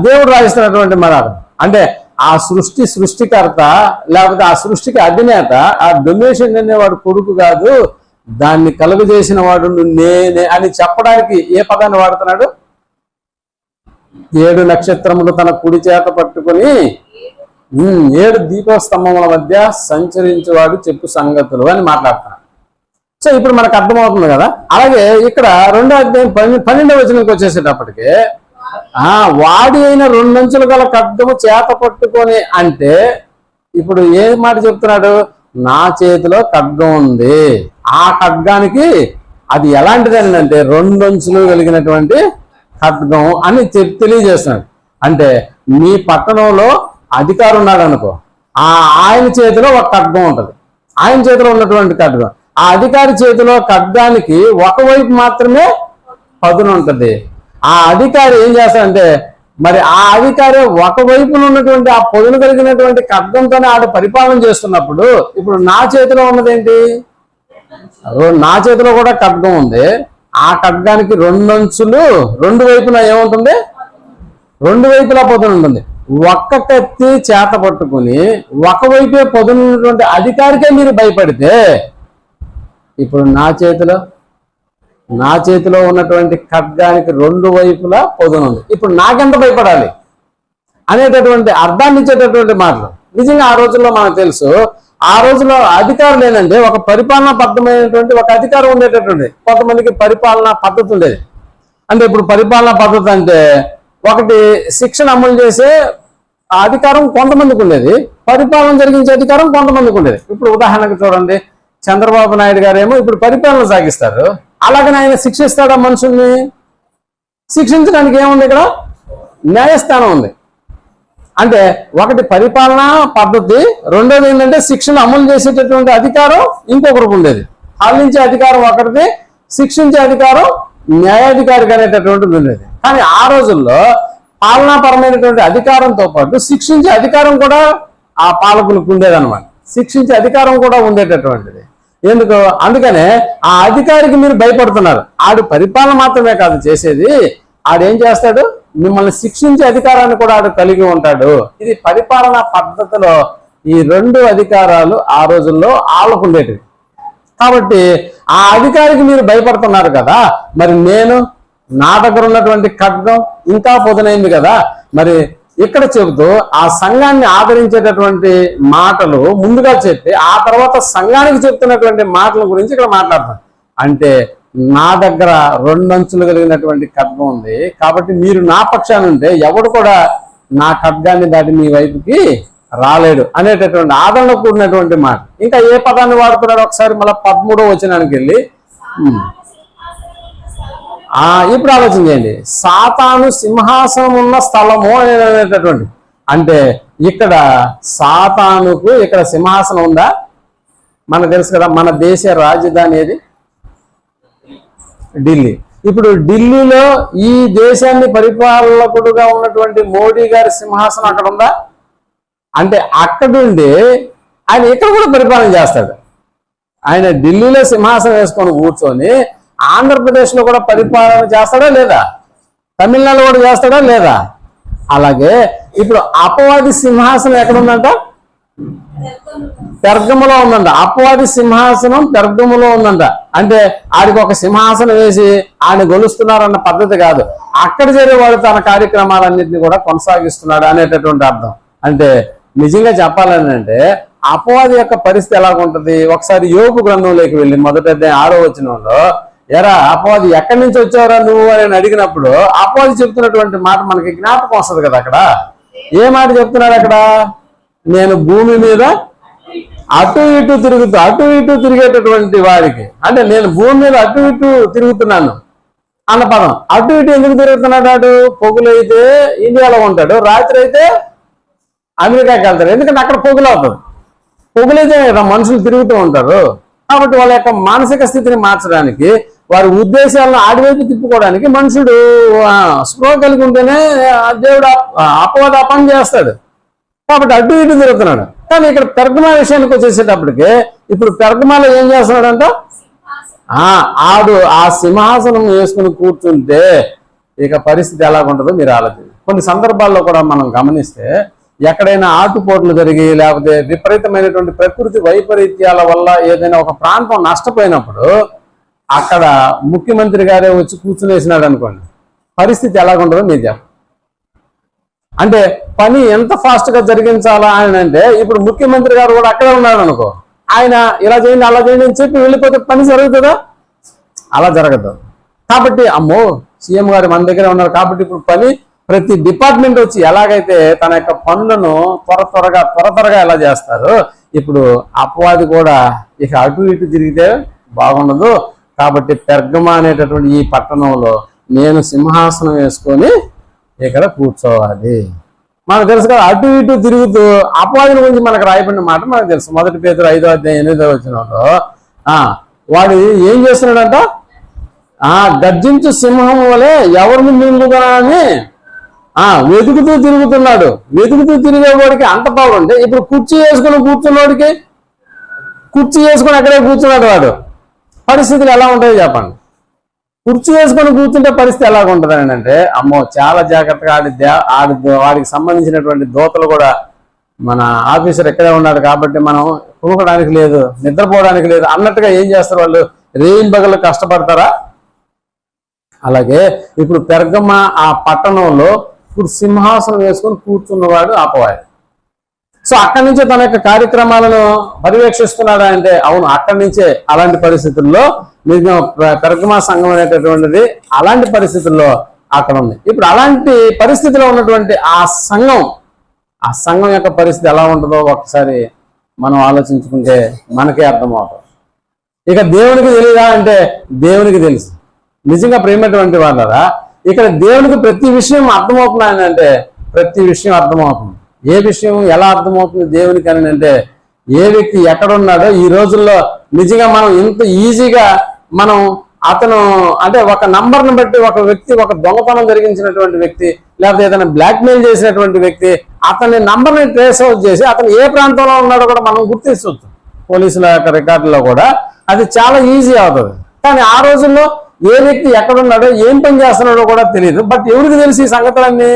దేవుడు రాయిస్తున్నటువంటి మరాడు అంటే ఆ సృష్టికర్త లేకపోతే ఆ సృష్టికి అధినేత ఆ డొమేషన్ అనేవాడు కొడుకు కాదు, దాన్ని కలుగజేసిన వాడు నేనే అని చెప్పడానికి ఏ పదాన్ని వాడుతున్నాడు? 7 నక్షత్రములు తన కుడి చేత పట్టుకొని 7 దీపస్తంభముల మధ్య సంచరించేవాడు చెప్పు సంగతులు అని మాట్లాడుతున్నాడు. సో ఇప్పుడు మనకు అర్థమవుతుంది కదా. అలాగే ఇక్కడ 2వ అధ్యాయం 12వ వచనంకి వచ్చేసేటప్పటికి వాడి అయిన 2 అంచులు గల ఖడ్గము చేత పట్టుకొని అంటే ఇప్పుడు ఏ మాట చెప్తున్నాడు? నా చేతిలో ఖడ్గం ఉంది. ఆ ఖడ్గానికి అది ఎలాంటిది అంటే 2 అంచులు కలిగినటువంటి ఖడ్గం అని తెలియజేస్తున్నాడు. అంటే మీ పట్టణంలో అధికారి ఉన్నాడు అనుకో, ఆయన చేతిలో ఒక ఖడ్గం ఉంటుంది. ఆయన చేతిలో ఉన్నటువంటి ఖడ్గం, ఆ అధికారి చేతిలో ఖడ్గానికి ఒకవైపు మాత్రమే పదును ఉంటుంది. ఆ అధికారి ఏం చేస్తాడంటే మరి ఆ అధికారి ఒకవైపున ఉన్నటువంటి ఆ పొదును కలిగినటువంటి ఖడ్గంతోనే ఆడ పరిపాలన చేస్తున్నప్పుడు ఇప్పుడు నా చేతిలో ఉన్నదేంటి? నా చేతిలో కూడా ఖడ్గం ఉంది. ఆ ఖడ్గానికి 2 అంచులు 2 వైపులా ఏముంటుంది? 2 వైపులా పొదును ఉంటుంది. ఒక్క కత్తి చేత పట్టుకుని ఒకవైపే పొదునున్నటువంటి అధికారికే మీరు భయపడితే ఇప్పుడు నా చేతిలో ఉన్నటువంటి ఖడ్గానికి 2 వైపులా పొదును ఉంది. ఇప్పుడు నాకెంత భయపడాలి అనేటటువంటి అర్థాన్ని ఇచ్చేటటువంటి మాటలు. నిజంగా ఆ రోజుల్లో మనకు తెలుసు, ఆ రోజుల్లో అధికారులు ఏంటంటే ఒక పరిపాలనా బద్ధమైనటువంటి ఒక అధికారం ఉండేటటువంటి, కొంతమందికి పరిపాలనా పద్ధతి ఉండేది. అంటే ఇప్పుడు పరిపాలనా పద్ధతి అంటే ఒకటి శిక్షణ అమలు చేసే అధికారం కొంతమందికి ఉండేది, పరిపాలన జరిగించే అధికారం కొంతమందికి ఉండేది. ఇప్పుడు ఉదాహరణకు చూడండి, చంద్రబాబు నాయుడు గారేమో ఇప్పుడు పరిపాలన సాగిస్తారు. అలాగని ఆయన శిక్షిస్తాడా మనుషుల్ని? శిక్షించడానికి ఏముంది? ఇక్కడ న్యాయస్థానం ఉంది. అంటే ఒకటి పరిపాలనా పద్ధతి, రెండోది ఏంటంటే శిక్షణ అమలు చేసేటటువంటి అధికారం ఇంకొకరికి ఉండేది. పాలించే అధికారం ఒకరిది, శిక్షించే అధికారం న్యాయాధికారికి అనేటటువంటిది ఉండేది. కానీ ఆ రోజుల్లో పాలనాపరమైనటువంటి అధికారంతో పాటు శిక్షించే అధికారం కూడా ఆ పాలకులకు ఉండేదన్నమాట. శిక్షించే అధికారం కూడా ఉండేటటువంటిది. ఎందుకు? అందుకనే ఆ అధికారికి మీరు భయపడుతున్నారు. ఆడు పరిపాలన మాత్రమే కాదు చేసేది, ఆడేం చేస్తాడు? మిమ్మల్ని శిక్షించే అధికారాన్ని కూడా ఆడు కలిగి ఉంటాడు. ఇది పరిపాలనా పద్ధతిలో ఈ 2 అధికారాలు ఆ రోజుల్లో ఆళ్ళకుండేటివి. కాబట్టి ఆ అధికారికి మీరు భయపడుతున్నారు కదా, మరి నా దగ్గర ఉన్నటువంటి ఖడ్గం ఇంకా పొదునైంది కదా. మరి ఇక్కడ చెబుతూ ఆ సంఘాన్ని ఆదరించేటటువంటి మాటలు ముందుగా చెప్పి ఆ తర్వాత సంఘానికి చెప్తున్నటువంటి మాటల గురించి ఇక్కడ మాట్లాడతాం. అంటే నా దగ్గర 2 అంచులు కలిగినటువంటి ఖడ్గం ఉంది కాబట్టి మీరు నా పక్షాన ఉంటే ఎవడు కూడా నా ఖడ్గాన్ని దాటి మీ వైపుకి రాలేడు అనేటటువంటి ఆదరణ కూడినటువంటి మాట. ఇంకా ఏ పదాన్ని వాడుతున్నాడు ఒకసారి మళ్ళీ 13వ వచనానికి వెళ్ళి ఇప్పుడు ఆలోచన చేయండి. సాతాను సింహాసనం ఉన్న స్థలము అనేటటువంటి, అంటే ఇక్కడ సాతానుకు ఇక్కడ సింహాసనం ఉందా? మనకు తెలుసు కదా, మన దేశ రాజధాని ఏది? ఢిల్లీ. ఇప్పుడు ఢిల్లీలో ఈ దేశాన్ని పరిపాలకుడుగా ఉన్నటువంటి మోడీ గారి సింహాసనం అక్కడ ఉందా? అంటే అక్కడుండి ఆయన ఇక్కడ కూడా పరిపాలన చేస్తాడు. ఆయన ఢిల్లీలో సింహాసనం వేసుకొని కూర్చొని ఆంధ్రప్రదేశ్లో కూడా పరిపాలన చేస్తాడా లేదా? తమిళనాడు కూడా చేస్తాడా లేదా? అలాగే ఇప్పుడు అపవాది సింహాసనం ఎక్కడుందంట? పెర్గములో ఉందంట. అపవాది సింహాసనం పెర్గములో ఉందంట. అంటే ఆడికి ఒక సింహాసనం వేసి ఆయన గొలుస్తున్నారన్న పద్ధతి కాదు, అక్కడ చేరేవాడు తన కార్యక్రమాలన్నింటినీ కూడా కొనసాగిస్తున్నాడు అనేటటువంటి అర్థం. అంటే నిజంగా చెప్పాలని అంటే అపవాది యొక్క పరిస్థితి ఎలాగుంటది? ఒకసారి యోబు గ్రంథంలోకి వెళ్ళి మొదట 6వ వచనంలో, ఎరా అపవాది ఎక్కడి నుంచి వచ్చావురా నువ్వు అని అడిగినప్పుడు అపవాది చెప్తున్నటువంటి మాట మనకి జ్ఞాపకం వస్తుంది కదా. అక్కడ ఏ మాట చెప్తున్నాడు? అక్కడ నేను భూమి మీద అటు ఇటు తిరిగేటటువంటి వారికి, అంటే నేను భూమి మీద అటు ఇటు తిరుగుతున్నాను అన్న పదం. అటు ఇటు ఎందుకు తిరుగుతున్నాడు? పొగులైతే ఇండియాలో ఉంటాడు, రాత్రి అయితే అమెరికాకి వెళ్తాడు. ఎందుకంటే అక్కడ పొగులు అవుతుంది. పొగులైతే మనుషులు తిరుగుతూ ఉంటారు. కాబట్టి వాళ్ళ యొక్క మానసిక స్థితిని మార్చడానికి, వారి ఉద్దేశాలను ఆడివైపు తిప్పుకోవడానికి మనుషుడు స్పృహ కలిగి ఉంటేనే దేవుడు అపవాద పని చేస్తాడు. కాబట్టి అటు ఇటు తిరుగుతున్నాడు. కానీ ఇక్కడ పెర్గమా విషయానికి వచ్చేసేటప్పటికి ఇప్పుడు పెర్గమాలో ఏం చేస్తున్నాడంట? ఆడు ఆ సింహాసనం వేసుకుని కూర్చుంటే ఇక పరిస్థితి ఎలాగుంటుందో మీరు ఆలోచించండి. కొన్ని సందర్భాల్లో కూడా మనం గమనిస్తే ఎక్కడైనా ఆటుపోట్లు జరిగి లేకపోతే విపరీతమైనటువంటి ప్రకృతి వైపరీత్యాల వల్ల ఏదైనా ఒక ప్రాంతం నష్టపోయినప్పుడు అక్కడ ముఖ్యమంత్రి గారే వచ్చి కూర్చునేసినాడు అనుకోండి, పరిస్థితి ఎలాగుంటుందో మీరు చెప్పండి. అంటే పని ఎంత ఫాస్ట్ గా జరిగించాలా అని అంటే ఇప్పుడు ముఖ్యమంత్రి గారు కూడా అక్కడే ఉన్నాడు అనుకో, ఆయన ఇలా చేయండి అలా చేయండి అని చెప్పి వెళ్ళిపోతే పని జరుగుతుందా? అలా జరగదు. కాబట్టి అమ్మో సీఎం గారు మన దగ్గర ఉన్నారు కాబట్టి ఇప్పుడు పని ప్రతి డిపార్ట్మెంట్ వచ్చి ఎలాగైతే తన యొక్క పనులను త్వరగా ఎలా చేస్తారు, ఇప్పుడు అపవాది కూడా ఇక అటు ఇటు తిరిగితే బాగుండదు. కాబట్టి పెర్గమా అనేటటువంటి ఈ పట్టణంలో నేను సింహాసనం వేసుకొని ఇక్కడ కూర్చోవాలి. మనకు తెలుసు కదా, అటు ఇటు తిరుగుతూ అపవాదిని గురించి మనకు రాయబడిన మాట మనకు తెలుసు. 1 పేతురు 5వ అధ్యాయం 8వ వచనంలో వాడు ఏం చేస్తున్నాడంట, గర్జించు సింహం వలె ఎవరిని మింగుదా అని వెతుకుతూ తిరుగుతున్నాడు. వెతుకుతూ తిరిగేవాడికి అంత పవర్ ఉంటే ఇప్పుడు కుర్చీ వేసుకుని అక్కడే కూర్చున్నాడు వాడు, పరిస్థితులు ఎలా ఉంటాయో చెప్పండి. కుర్చీ వేసుకొని కూర్చుంటే పరిస్థితి ఎలాగ ఉంటుందని అంటే అమ్మో చాలా జాగ్రత్తగా వాడికి సంబంధించినటువంటి దోతలు కూడా మన ఆఫీసర్ ఎక్కడే ఉన్నాడు కాబట్టి మనం కూకడానికి లేదు, నిద్రపోవడానికి లేదు అన్నట్టుగా ఏం చేస్తారు వాళ్ళు, రేయింబగళ్ళు కష్టపడతారా? అలాగే ఇప్పుడు పెర్గమ ఆ పట్టణంలో ఇప్పుడు సింహాసనం వేసుకొని కూర్చున్నవాడు అపవాది. సో అక్కడి నుంచే తన యొక్క కార్యక్రమాలను పర్యవేక్షిస్తున్నాడా అంటే అవును, అక్కడి నుంచే అలాంటి పరిస్థితుల్లో నిజం పెర్గమ సంఘం అనేటటువంటిది అలాంటి పరిస్థితుల్లో అక్కడ ఉంది. ఇప్పుడు అలాంటి పరిస్థితిలో ఉన్నటువంటి ఆ సంఘం యొక్క పరిస్థితి ఎలా ఉంటుందో ఒకసారి మనం ఆలోచించుకుంటే మనకే అర్థమవుతుంది. ఇక దేవునికి తెలియదా అంటే దేవునికి తెలుసు. నిజంగా ప్రేమటువంటి వాళ్ళరా, ఇక్కడ దేవునికి ప్రతి విషయం అర్థమవుతున్నాయని అంటే ప్రతి విషయం అర్థమవుతుంది. ఏ విషయం ఎలా అర్థమవుతుంది దేవునికి అని అంటే ఏ వ్యక్తి ఎక్కడున్నాడో ఈ రోజుల్లో నిజంగా మనం ఇంత ఈజీగా మనం అతను అంటే ఒక నంబర్ను బట్టి ఒక వ్యక్తి ఒక దొంగతనం జరిగించినటువంటి వ్యక్తి లేకపోతే ఏదైనా బ్లాక్మెయిల్ చేసినటువంటి వ్యక్తి అతని నంబర్ని ట్రేస్ అవుట్ చేసి అతను ఏ ప్రాంతంలో ఉన్నాడో కూడా మనం గుర్తించవచ్చు. పోలీసుల యొక్క రికార్డులో కూడా అది చాలా ఈజీ అవుతుంది. కానీ ఆ రోజుల్లో ఏ వ్యక్తి ఎక్కడున్నాడో ఏం పని చేస్తున్నాడో కూడా తెలియదు. బట్ ఎవరికి తెలుసు ఈ సంగతులన్నీ?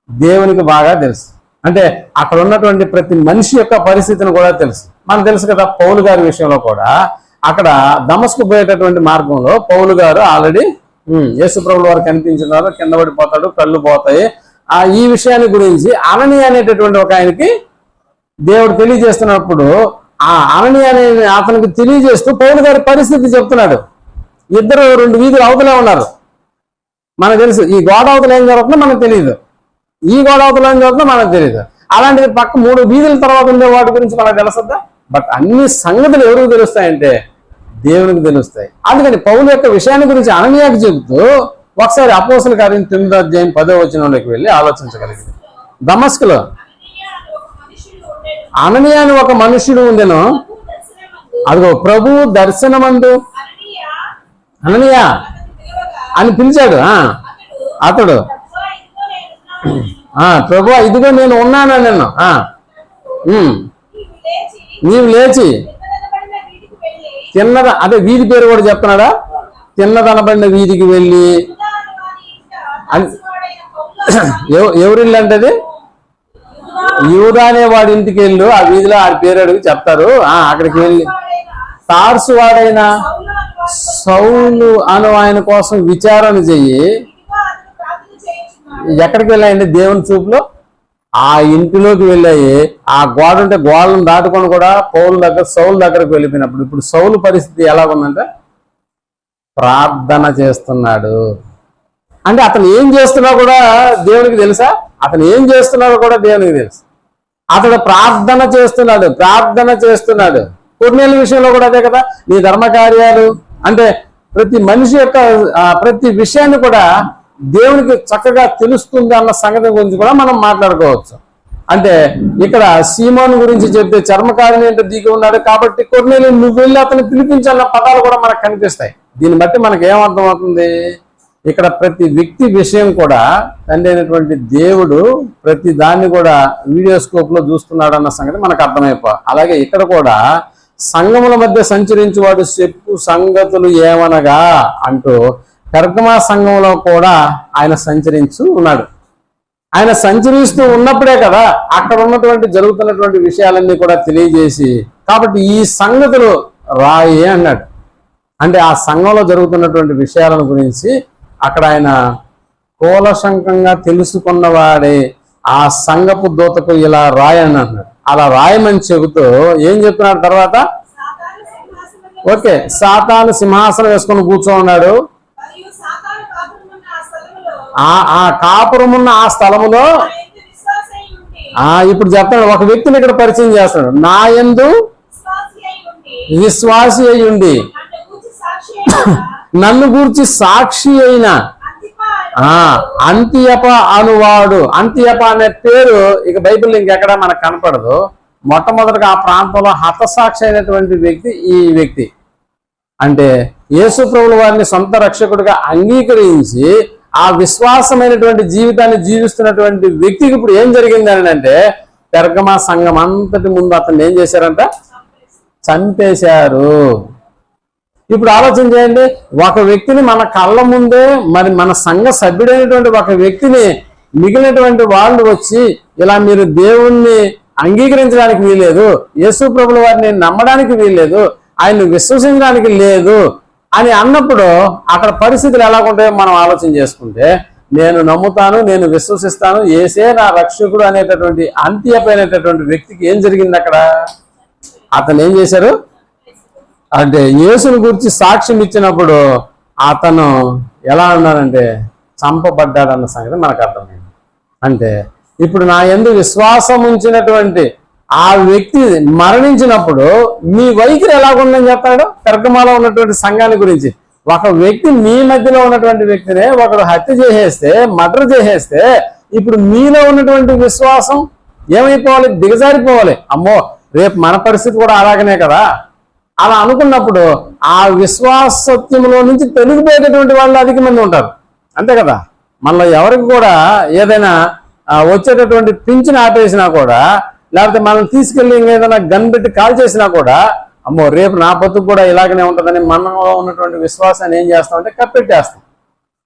దేవునికి బాగా తెలుసు. అంటే అక్కడ ఉన్నటువంటి ప్రతి మనిషి యొక్క పరిస్థితిని కూడా తెలుసు. మనకు తెలుసు కదా, పౌలు గారి విషయంలో కూడా అక్కడ దమస్కు పోయేటటువంటి మార్గంలో పౌలు గారు ఆల్రెడీ యేసుప్రభుల వారు కనిపించినారు, కింద పడిపోతాడు, కళ్ళు పోతాయి. ఈ విషయాన్ని గురించి అననీయ అనేటటువంటి ఒక ఆయనకి దేవుడు తెలియజేస్తున్నప్పుడు ఆ అననీయ అనే అతనికి తెలియజేస్తూ పౌలు గారి పరిస్థితి చెప్తున్నాడు. ఇద్దరు 2 వీధులు అవతలే ఉన్నారు. మనకు తెలుసు ఈ గోడ అవతల ఏం జరుగుతుందో మనకు తెలియదు, ఈ గోడ అవతల ఏం జరుగుతుందో మనకు తెలియదు. అలాంటిది పక్క 3 వీధుల తర్వాత ఉండే వాటి గురించి మనకు తెలుస్తుందా? బట్ అన్ని సంగతులు ఎవరికి తెలుస్తాయంటే దేవునికి తెలుస్తాయి. అందుకని పౌలు యొక్క విషయాన్ని గురించి అననీయాకి చెబుతూ ఒకసారి అపోస్తుల కార్యం 9వ అధ్యాయం 10వ వచనంలోకి వెళ్ళి ఆలోచించగలిగింది. దమస్కులో అననీయ అని ఒక మనుష్యుడు ఉండెను, అదిగో ప్రభు దర్శనమందు అననీయ అని పిలిచాడు. అతడు ప్రభు ఇదిగో నేను ఉన్నాను నిన్ను, నీవు లేచి తిన్నద అదే వీధి పేరు కూడా చెప్తున్నాడా, తిన్నదనబడిన వీధికి వెళ్ళి ఎవరిల్లు అంటే అది యూదా అనే వాడి ఇంటికి వెళ్ళు, ఆ వీధిలో ఆ పేరు అడిగి చెప్తారు. అక్కడికి వెళ్ళి తార్సు వాడైన సౌలు అను ఆయన కోసం విచారణ చెయ్యి. ఎక్కడికి వెళ్ళాయండి? దేవుని చూపులో ఆ ఇంటిలోకి వెళ్ళాయి. ఆ గోడ ఉంటే గోడలను దాటుకొని కూడా సౌలు దగ్గరకు వెళ్ళిపోయినప్పుడు ఇప్పుడు సౌలు పరిస్థితి ఎలా ఉందంటే ప్రార్థన చేస్తున్నాడు. అంటే అతను ఏం చేస్తున్నా కూడా దేవునికి తెలుసా? అతను ఏం చేస్తున్నాడో కూడా దేవునికి తెలుసు. అతడు ప్రార్థన చేస్తున్నాడు. కొన్నేళ్ళ విషయంలో కూడా అదే కదా, నీ ధర్మకార్యాలు అంటే ప్రతి మనిషి యొక్క ప్రతి విషయాన్ని కూడా దేవునికి చక్కగా తెలుస్తుంది అన్న సంగతి గురించి కూడా మనం మాట్లాడుకోవచ్చు. అంటే ఇక్కడ సీమోను గురించి చెప్తే చర్మకారిని అంటే దిగి ఉన్నాడు కాబట్టి కొన్నేళ్ళు నువ్వు వెళ్ళి అతను పిలిపించాలన్న పదాలు కూడా మనకు కనిపిస్తాయి. దీన్ని బట్టి మనకు ఏమర్థం అవుతుంది? ఇక్కడ ప్రతి వ్యక్తి విషయం కూడా తండ్రి అయినటువంటి దేవుడు ప్రతి దాన్ని కూడా వీడియోస్కోప్ లో చూస్తున్నాడు అన్న సంగతి మనకు అర్థమైపో. అలాగే ఇక్కడ కూడా సంఘముల మధ్య సంచరించేవాడు చెప్పు సంగతులు ఏమనగా అంటూ పెర్గమ సంఘంలో కూడా ఆయన సంచరిస్తూ ఉన్నాడు. ఆయన సంచరిస్తూ ఉన్నప్పుడే కదా అక్కడ ఉన్నటువంటి జరుగుతున్నటువంటి విషయాలన్నీ కూడా తెలియజేసి కాబట్టి ఈ సంగతులు రాయి అన్నాడు. అంటే ఆ సంఘంలో జరుగుతున్నటువంటి విషయాలను గురించి అక్కడ ఆయన కూలశంకంగా తెలుసుకున్నవాడే ఆ సంఘపు దూతకు ఇలా రాయని అంటున్నాడు. అలా రాయమని చెబుతూ ఏం చెప్తున్నాడు తర్వాత? ఓకే, సాతాను సింహాసనం వేసుకొని కూర్చో ఉన్నాడు. ఆ కాపురమున్న ఆ స్థలములో ఇప్పుడు చెప్తాడు, ఒక వ్యక్తిని ఇక్కడ పరిచయం చేస్తున్నాడు. నా యందు విశ్వాసి అయి ఉండి నన్ను గూర్చి సాక్షి అయిన అంతియప అనువాడు. అంతియప అనే పేరు ఇక బైబిల్ ఇంకెక్కడ మనకు కనపడదు. మొట్టమొదటిగా ఆ ప్రాంతంలో హతసాక్షి అయినటువంటి వ్యక్తి ఈ వ్యక్తి. అంటే యేసు ప్రభువు వారిని సొంత రక్షకుడిగా అంగీకరించి ఆ విశ్వాసమైనటువంటి జీవితాన్ని జీవిస్తున్నటువంటి వ్యక్తికి ఇప్పుడు ఏం జరిగింది అని అంటే, పెర్గమా సంఘం అంతటి ముందు అతన్ని ఏం చేశారంట? చంపేశారు. ఇప్పుడు ఆలోచన చేయండి, ఒక వ్యక్తిని మన కళ్ళ ముందే, మరి మన సంఘ సభ్యుడైనటువంటి ఒక వ్యక్తిని మిగిలినటువంటి వాళ్ళు వచ్చి ఇలా మీరు దేవుణ్ణి అంగీకరించడానికి వీల్లేదు, యేసు ప్రభుల వారిని నమ్మడానికి వీల్లేదు, ఆయన్ని విశ్వసించడానికి లేదు అని అన్నప్పుడు అక్కడ పరిస్థితులు ఎలాగుంటాయో మనం ఆలోచన చేసుకుంటే, నేను నమ్ముతాను, నేను విశ్వసిస్తాను, యేసే నా రక్షకుడు అనేటటువంటి అంత్యపైనటువంటి వ్యక్తికి ఏం జరిగింది అక్కడ? అతను ఏం చేశారు అంటే, యేసుని గురించి సాక్ష్యం ఇచ్చినప్పుడు అతను ఎలా అన్నాడంటే చంపబడ్డాడన్న సంగతి మనకు అర్థమైంది. అంటే ఇప్పుడు నా యందు విశ్వాసం ఉంచినటువంటి ఆ వ్యక్తి మరణించినప్పుడు మీ వైఖరి ఎలాగుందని చెప్తాడు పెర్గమాలో ఉన్నటువంటి సంఘాన్ని గురించి. ఒక వ్యక్తి మీ మధ్యలో ఉన్నటువంటి వ్యక్తినే ఒకడు హత్య చేసేస్తే, మర్డర్ చేసేస్తే, ఇప్పుడు మీలో ఉన్నటువంటి విశ్వాసం ఏమైపోవాలి? దిగజారిపోవాలి. అమ్మో, రేపు మన పరిస్థితి కూడా అలాగనే కదా. అలా అనుకున్నప్పుడు ఆ విశ్వాసత్యంలో నుంచి తొలగిపోయేటటువంటి వాళ్ళు అధిక మంది ఉంటారు. అంతే కదా. మనలో ఎవరికి కూడా ఏదైనా వచ్చేటటువంటి పింఛను ఆపేసినా కూడా, లేకపోతే మనం తీసుకెళ్ళి ఏదైనా గన్ పెట్టి కాల్ చేసినా కూడా, అమ్మో రేపు నా బతుకు కూడా ఇలాగనే ఉంటుందని మనలో ఉన్నటువంటి విశ్వాసాన్ని ఏం చేస్తామంటే కప్పెట్టేస్తాం.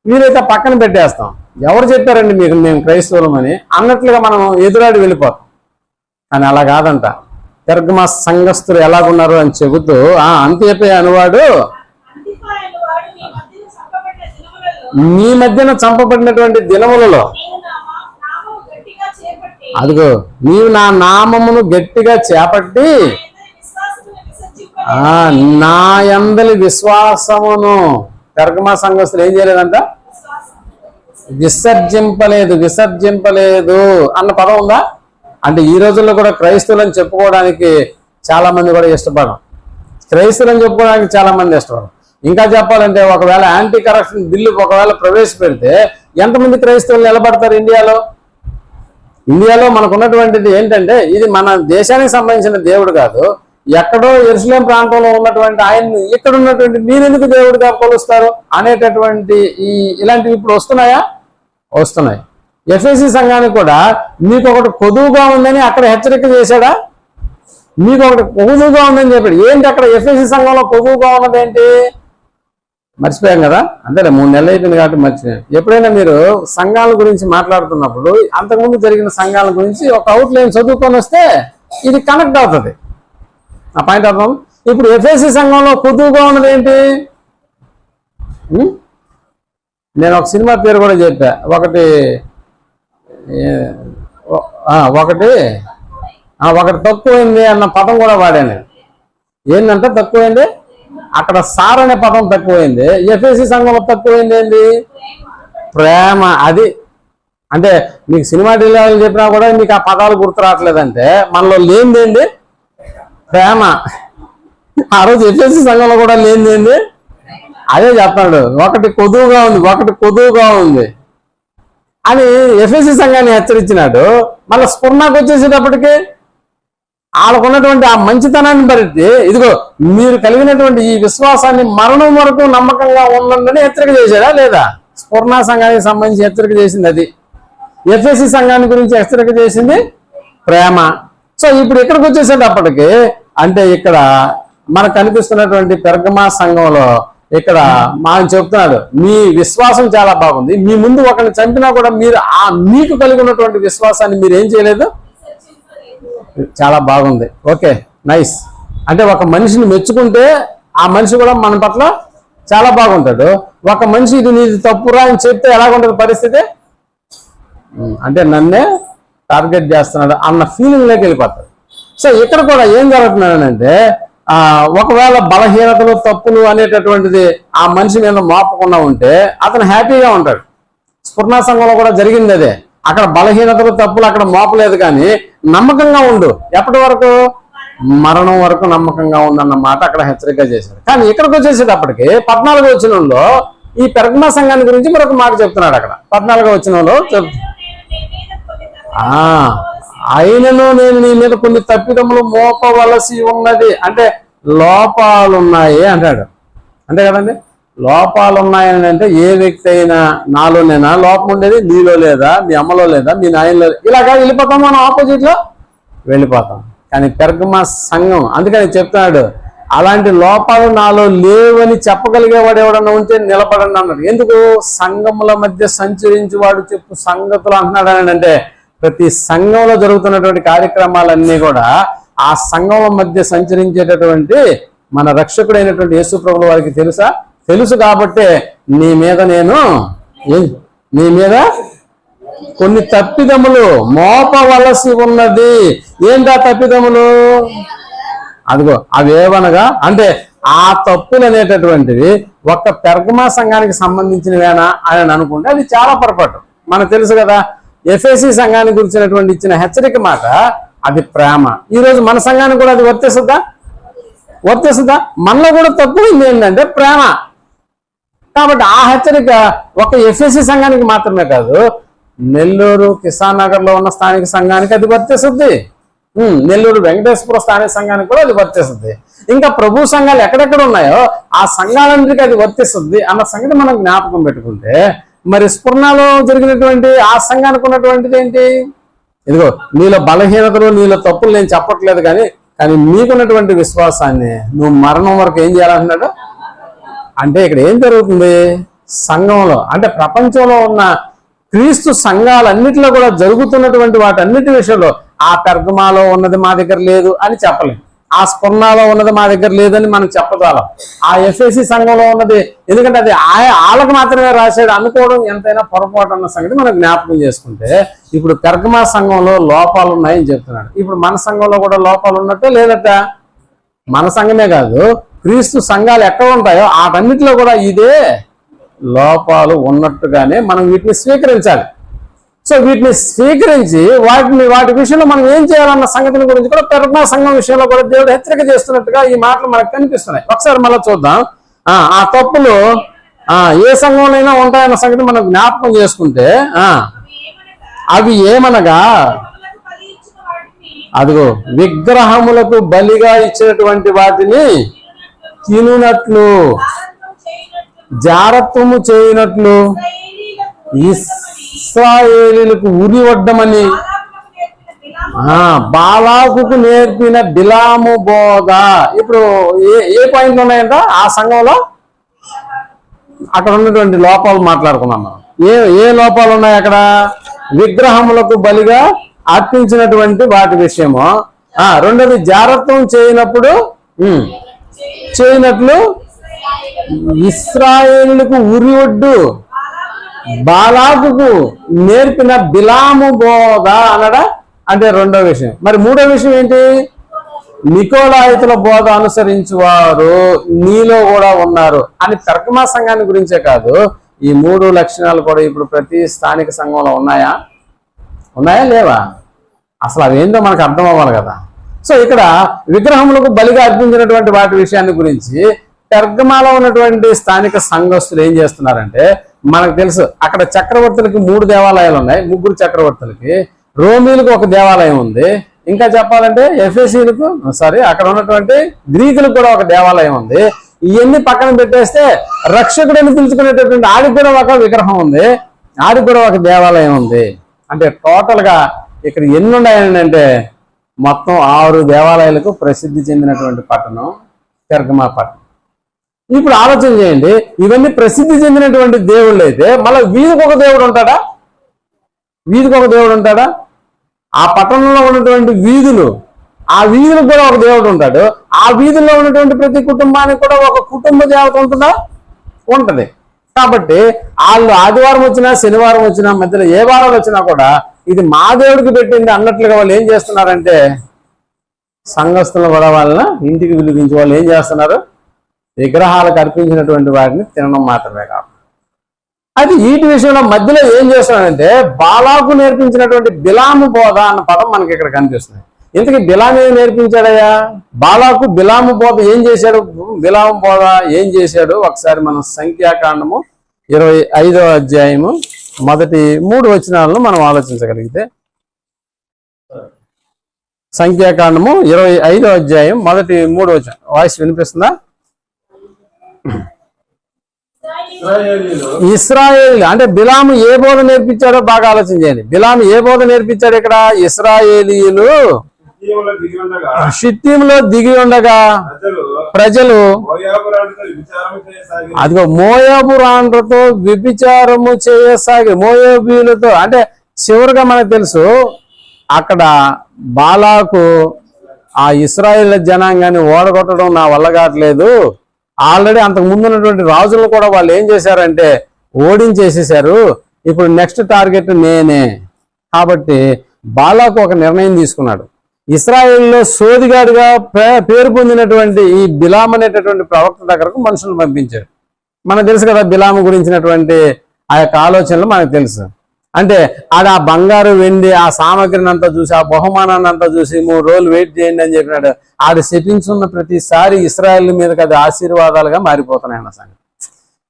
వీలైతే పక్కన పెట్టేస్తాం. ఎవరు చెప్పారండి మీకు మేము క్రైస్తవులమని అన్నట్లుగా మనం ఎదురాడి వెళ్ళిపోతాం. కానీ అలా కాదంట. పెర్గమా సంఘస్థులు ఎలాగున్నారు అని చెబుతూ అంత్యపై అనువాడు మీ మధ్యన చంపబడినటువంటి దినములలో, అదిగో నీవు నా నామమును గట్టిగా చేపట్టి నా యందలి విశ్వాసమును, పెర్గమా సంఘస్థులు ఏం చేయలేదంట? విసర్జింపలేదు అన్న పదం ఉందా? అంటే ఈ రోజుల్లో కూడా క్రైస్తవులని చెప్పుకోవడానికి చాలా మంది కూడా ఇష్టపడరు. క్రైస్తవులని చెప్పుకోవడానికి చాలా మంది ఇష్టపడరు. ఇంకా చెప్పాలంటే ఒకవేళ యాంటీ కరప్షన్ బిల్లు ఒకవేళ ప్రవేశపెడితే ఎంతమంది క్రైస్తవులు నిలబడతారు ఇండియాలో? ఇండియాలో మనకు ఉన్నటువంటిది ఏంటంటే, ఇది మన దేశానికి సంబంధించిన దేవుడు కాదు, ఎక్కడో యెరూషలేం ప్రాంతంలో ఉన్నటువంటి ఆయన్ని ఇక్కడ ఉన్నటువంటి మీరెందుకు దేవుడిగా కొలుస్తారు అనేటటువంటి ఇలాంటివి ఇప్పుడు వస్తున్నాయా? వస్తున్నాయి. ఎఫ్ఎసి సంఘానికి కూడా మీకు ఒకటి కొదువుగా ఉందని అక్కడ హెచ్చరిక చేశాడా? మీకు ఒకటి కొదువుగా ఉందని చెప్పాడు. ఏంటి అక్కడ ఎఫ్ఎసి సంఘంలో కొదువుగా ఉన్నది ఏంటి? మర్చిపోయాం కదా. అంతేలే, 3 నెలలు అయిపోయింది కాబట్టి మర్చిపోయాం. ఎప్పుడైనా మీరు సంఘాల గురించి మాట్లాడుతున్నప్పుడు అంతకుముందు జరిగిన సంఘాల గురించి ఒక అవుట్లైన్ చదువుకొని వస్తే ఇది కనెక్ట్ అవుతుంది. ఆ పాయింట్ అర్థం. ఇప్పుడు ఎఫ్ఎసి సంఘంలో కొదువుగా ఉన్నది ఏంటి? నేను ఒక సినిమా పేరు కూడా చెప్పా. ఒకటి తక్కువైంది అన్న పదం కూడా వాడాను. ఏంటంటే తక్కువైంది అక్కడ సార్ అనే పదం తక్కువైంది. ఎఫ్ఎసి సంఘంలో తక్కువైంది ఏంటి? ప్రేమ. అది అంటే మీకు సినిమా డైలాగులు చెప్పినా కూడా మీకు ఆ పదాలు గుర్తు రావట్లేదంటే మనలో లేనిదేంటి? ప్రేమ. ఆ రోజు ఎఫ్ఎసి సంఘంలో కూడా లేనిదేంటి? అదే చెప్పాడు. ఒకటి కొదువుగా ఉంది అని ఎఫ్ఎసి సంఘాన్ని హెచ్చరించినాడు. మళ్ళీ స్ఫురణకు వచ్చేసేటప్పటికి వాళ్ళకున్నటువంటి ఆ మంచితనాన్ని బట్టి, ఇదిగో మీరు కలిగినటువంటి ఈ విశ్వాసాన్ని మరణం వరకు నమ్మకంగా ఉండండి హెచ్చరిక చేశాడా లేదా? స్ఫురణ సంఘానికి సంబంధించి హెచ్చరిక చేసింది అది. ఎఫ్ఎసి సంఘాన్ని గురించి హెచ్చరిక చేసింది ప్రేమ. సో ఇప్పుడు ఇక్కడికి వచ్చేసేటప్పటికి అంటే ఇక్కడ మనకు కనిపిస్తున్నటువంటి పెర్గమా సంఘంలో ఇక్కడ మనం చెప్తున్నాడు, మీ విశ్వాసం చాలా బాగుంది, మీ ముందు ఒకరిని చంపినా కూడా మీరు మీకు కలిగి ఉన్నటువంటి విశ్వాసాన్ని మీరు ఏం చేయలేదు, చాలా బాగుంది. Okay, nice. అంటే ఒక మనిషిని మెచ్చుకుంటే ఆ మనిషి కూడా మన పట్ల చాలా బాగుంటాడు. ఒక మనిషి ఇది నీది తప్పురా అని చెప్తే ఎలాగుంటుంది పరిస్థితి? అంటే నన్నే టార్గెట్ చేస్తున్నాడు అన్న ఫీలింగ్లోకి వెళ్ళిపోతాడు. సో ఇక్కడ కూడా ఏం జరుగుతున్నాడంటే ఒకవేళ బలహీనతలు తప్పులు అనేటటువంటిది ఆ మనిషి మీద మోపకుండా ఉంటే అతను హ్యాపీగా ఉంటాడు. స్ఫురణ సంఘంలో కూడా జరిగింది అదే. అక్కడ బలహీనతలు తప్పులు అక్కడ మోపలేదు, కానీ నమ్మకంగా ఉండు, ఎప్పటి వరకు? మరణం వరకు నమ్మకంగా ఉందన్న మాట అక్కడ హెచ్చరిక చేశాడు. కానీ ఇక్కడికి వచ్చేసేటప్పటికి 14వ వచనంలో ఈ పెర్గమా సంఘాన్ని గురించి మరొక మాట చెప్తున్నాడు. అక్కడ 14వ వచనంలో అయినను నేను నీ మీద కొన్ని తప్పిదములు మోపవలసి ఉన్నది, అంటే లోపాలున్నాయి అంటాడు. అంతే కదండి, లోపాలున్నాయని అంటే ఏ వ్యక్తి అయినా నాలోనేనా లోపం ఉండేది, నీలో లేదా, మీ అమ్మలో లేదా, మీ నాయనలో, ఇలాగా వెళ్ళిపోతాం, మనం ఆపోజిట్ లో వెళ్ళిపోతాం. కానీ పెర్గమా సంఘం అందుకని చెప్తున్నాడు, అలాంటి లోపాలు నాలో లేవని చెప్పగలిగేవాడు ఎవడన్నా ఉంటే నిలబడండి అన్నాడు. ఎందుకు? సంఘముల మధ్య సంచరించేవాడు చెప్పు సంగతులు అంటున్నాడు అని అంటే ప్రతి సంఘంలో జరుగుతున్నటువంటి కార్యక్రమాలన్నీ కూడా ఆ సంఘముల మధ్య సంచరించేటటువంటి మన రక్షకుడైనటువంటి యేసు ప్రభువు వారికి తెలుసు కాబట్టి నీ మీద కొన్ని తప్పిదములు మోపవలసి ఉన్నది. ఏంటా తప్పిదములు? అదిగో అవేవనగా అంటే ఆ తప్పులు అనేటటువంటివి ఒక్క పెర్గమా సంఘానికి సంబంధించినవేనా అని అనుకుంటే అది చాలా పొరపాటు. మనకు తెలుసు కదా, ఎఫెసీ సంఘానికి గురించినటువంటి ఇచ్చిన హెచ్చరిక మాట అది ప్రేమ. ఈ రోజు మన సంఘానికి కూడా అది వర్తిస్తుందా? మనలో కూడా తప్పు ఏంటంటే ప్రేమ. కాబట్టి ఆ హెచ్చరిక ఒక ఎఫ్ఎస్సి సంఘానికి మాత్రమే కాదు, నెల్లూరు కిసాన్ నగర్ లో ఉన్న స్థానిక సంఘానికి అది వర్తిస్తుంది, నెల్లూరు వెంకటేశ్వర స్థానిక సంఘానికి కూడా అది వర్తిస్తుంది. ఇంకా ప్రభు సంఘాలు ఎక్కడెక్కడ ఉన్నాయో ఆ సంఘాలన్నిటికీ అది వర్తిస్తుంది అన్న సంగతి మనం జ్ఞాపకం పెట్టుకుంటే, మరి స్ఫురణలో జరిగినటువంటి ఆ సంఘానికి ఉన్నటువంటిది ఏంటి? ఇదిగో నీలో బలహీనతలు నీలో తప్పులు నేను చెప్పట్లేదు, కానీ నీకున్నటువంటి విశ్వాసాన్ని నువ్వు మరణం వరకు ఏం చేయాలంటున్నాడు అంటే ఇక్కడ ఏం జరుగుతుంది? సంఘంలో అంటే ప్రపంచంలో ఉన్న క్రీస్తు సంఘాలన్నిటిలో కూడా జరుగుతున్నటువంటి వాటన్నిటి విషయంలో ఆ పెర్గమాలో ఉన్నది మా దగ్గర లేదు అని చెప్పలేము, ఆ స్ఫురణలో ఉన్నది మా దగ్గర లేదని మనం చెప్పగలం, ఆ ఎఫ్ఎస్సి సంఘంలో ఉన్నది ఎందుకంటే అది వాళ్ళకు మాత్రమే రాశాడు అనుకోవడం ఎంతైనా పొరపాటు అన్న సంగతి మనం జ్ఞాపకం చేసుకుంటే, ఇప్పుడు పెర్గమా సంఘంలో లోపాలు ఉన్నాయని చెప్తున్నాడు. ఇప్పుడు మన సంఘంలో కూడా లోపాలు ఉన్నట్టే లేదట. మన సంఘమే కాదు, క్రీస్తు సంఘాలు ఎక్కడ ఉంటాయో వాటన్నిటిలో కూడా ఇదే లోపాలు ఉన్నట్టుగానే మనం వీటిని స్వీకరించాలి. సో వీటిని స్వీకరించి వాటి విషయంలో మనం ఏం చేయాలన్న సంగతిని గురించి కూడా పెర్గమా సంఘం విషయంలో కూడా దేవుడు హెచ్చరిక చేస్తున్నట్టుగా ఈ మాటలు మనకు కనిపిస్తున్నాయి. ఒకసారి మళ్ళీ చూద్దాం. ఆ తప్పులు ఏ సంఘంలోనైనా ఉంటాయన్న సంగతి మనం జ్ఞాపకం చేసుకుంటే, అవి ఏమనగా అదిగో విగ్రహములకు బలిగా ఇచ్చినటువంటి వాటిని తినునట్లు, జారత్వము చేయనట్లు, ఇశ్రాయేలీలకు ఉరి వడ్డమని బాలాకుకు నేర్పిన బిలాము బోధ. ఇప్పుడు ఏ పాయింట్లు ఉన్నాయంట ఆ సంఘంలో? అక్కడ ఉన్నటువంటి లోపాలు మాట్లాడుకున్నాం మనం. ఏ లోపాలు ఉన్నాయి అక్కడ? విగ్రహములకు బలిగా అర్పించినటువంటి వాటి విషయము, రెండోది జారత్వం చేయనట్లు ఇశ్రాయేలులకు ఉరి ఒడ్డు, బాలాకుకు నేర్పిన బిలాము బోధ అనడా అంటే రెండో విషయం. మరి మూడో విషయం ఏంటి? నికోలాయితుల బోధ అనుసరించువారు నీలో కూడా ఉన్నారు అని పెర్గమా సంఘాన్ని గురించే కాదు, ఈ మూడు లక్షణాలు కూడా ఇప్పుడు ప్రతి స్థానిక సంఘంలో ఉన్నాయా లేవా? అసలు అవేందో మనకు అర్థం అవ్వాలి కదా. సో ఇక్కడ విగ్రహములకు బలిగా అర్పించినటువంటి వాటి విషయాన్ని గురించి పెర్గమాలో ఉన్నటువంటి స్థానిక సంఘస్థులు ఏం చేస్తున్నారంటే, మనకు తెలుసు అక్కడ చక్రవర్తులకి 3 దేవాలయాలు ఉన్నాయి, 3 చక్రవర్తులకి. రోమీలకు ఒక దేవాలయం ఉంది, ఇంకా చెప్పాలంటే ఎఫెసీలకు అక్కడ ఉన్నటువంటి గ్రీకులకు కూడా ఒక దేవాలయం ఉంది. ఇవన్నీ పక్కన పెట్టేస్తే రక్షకుడని పిలుచుకునేటటువంటి ఆడికి కూడా ఒక విగ్రహం ఉంది, ఆడికి కూడా ఒక దేవాలయం ఉంది. అంటే టోటల్ గా ఇక్కడ ఎన్ని ఉన్నాయని అంటే మొత్తం 6 దేవాలయాలకు ప్రసిద్ధి చెందినటువంటి పట్టణం పెర్గమా పట్టణం. ఇప్పుడు ఆలోచన చేయండి, ఇవన్నీ ప్రసిద్ధి చెందినటువంటి దేవుళ్ళు అయితే మళ్ళీ వీధికి ఒక దేవుడు ఉంటాడా? ఆ పట్టణంలో ఉన్నటువంటి వీధులు, ఆ వీధులకు కూడా ఒక దేవుడు ఉంటాడు. ఆ వీధుల్లో ఉన్నటువంటి ప్రతి కుటుంబానికి కూడా ఒక కుటుంబ దేవత ఉంటది. కాబట్టి వాళ్ళు ఆదివారం వచ్చినా శనివారం వచ్చినా మధ్యలో ఏ వారాలు వచ్చినా కూడా ఇది మా దేవుడికి పెట్టింది అన్నట్లుగా వాళ్ళు ఏం చేస్తున్నారంటే సంఘస్థుల గొడవ వలన ఇంటికి విలువించి వాళ్ళు ఏం చేస్తున్నారు, విగ్రహాలకు అర్పించినటువంటి వాటిని తినడం మాత్రమే కాదు. అది వీటి విషయంలో మధ్యలో ఏం చేస్తున్నాడంటే బాలాకు నేర్పించినటువంటి బిలాము బోధ అన్న పదం మనకి ఇక్కడ కనిపిస్తుంది. ఇంతకీ బిలాము ఏం నేర్పించాడయ్యా? బాలాకు బిలాము బోధ ఏం చేశాడు? బిలాము బోధ ఏం చేశాడు? ఒకసారి మనం సంఖ్యాకాండము 25వ అధ్యాయము మొదటి 3 వచనాలను మనం ఆలోచించగలిగితే, సంఖ్యాకాండము 25వ అధ్యాయం మొదటి 3 వచనం వాయిస్ వినిపిస్తుందా? ఇశ్రాయేలు అంటే బిలాము ఏ బోధ నేర్పించాడో బాగా ఆలోచన చేయండి. బిలాము ఏ బోధ నేర్పించాడు ఇక్కడ? ఇశ్రాయేలీయులు షిత్తీములో దిగి ఉండగా ప్రజలు అదిగో మోయాబు రాండ్రతో వ్యభిచారము చేయసాగి, మోయాబీలతో అంటే చివరిగా మనకు తెలుసు అక్కడ బాలాకు ఆ ఇశ్రాయేల్ జనాంగాన్ని ఓడగొట్టడం నా వల్ల కావట్లేదు, ఆల్రెడీ అంతకు ముందు ఉన్నటువంటి రాజులను కూడా వాళ్ళు ఏం చేశారంటే ఓడించేసేసారు, ఇప్పుడు నెక్స్ట్ టార్గెట్ నేనే. కాబట్టి బాలాకు ఒక నిర్ణయం తీసుకున్నాడు. ఇశ్రాయేల్లో సోదిగాడిగా పేరు పొందినటువంటి ఈ బిలాం అనేటటువంటి ప్రవక్త దగ్గరకు మనుషులను పంపించాడు. మనకు తెలుసు కదా బిలాము గురించినటువంటి ఆ యొక్క ఆలోచనలు మనకు తెలుసు. అంటే ఆడ ఆ బంగారు వెండి ఆ సామగ్రిని అంతా చూసి ఆ బహుమానాన్ని అంతా చూసి 3 రోజులు వెయిట్ చేయండి అని చెప్పినాడు. ఆడ శపించున్న ప్రతిసారి ఇశ్రాయేల్ మీదకి అది ఆశీర్వాదాలుగా మారిపోతున్నాయి అన్న సంగతి.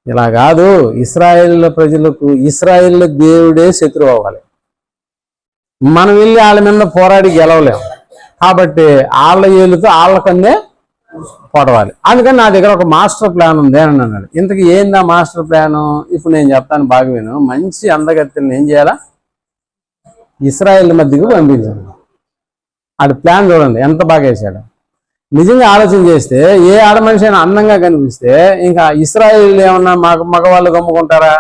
ఇలా కాదు, ఇశ్రాయేల్ ప్రజలకు ఇశ్రాయేల్ దేవుడే శత్రువు అవ్వాలి. మనం వెళ్ళి వాళ్ళ మీద పోరాడి గెలవలేము. కాబట్టి వాళ్ళ ఏళ్ళతో వాళ్ళకన్నే పొడవాలి. అందుకని నా దగ్గర ఒక మాస్టర్ ప్లాన్ ఉంది అని అన్నాడు. ఇంతకు ఏందా మాస్టర్ ప్లాను? ఇప్పుడు నేను చెప్తాను బాగా విను. మంచి అందగత్తెల్ని ఏం చేయాలా? ఇశ్రాయేల్ మధ్యకు పంపించాను. అది ప్లాన్ చూడండి ఎంత బాగా వేసాడు. నిజంగా ఆలోచన చేస్తే ఏ ఆడ మనిషి అయినా అందంగా కనిపిస్తే ఇంకా ఇశ్రాయేల్ ఏమన్నా మగవాళ్ళు గమ్ముకుంటారా?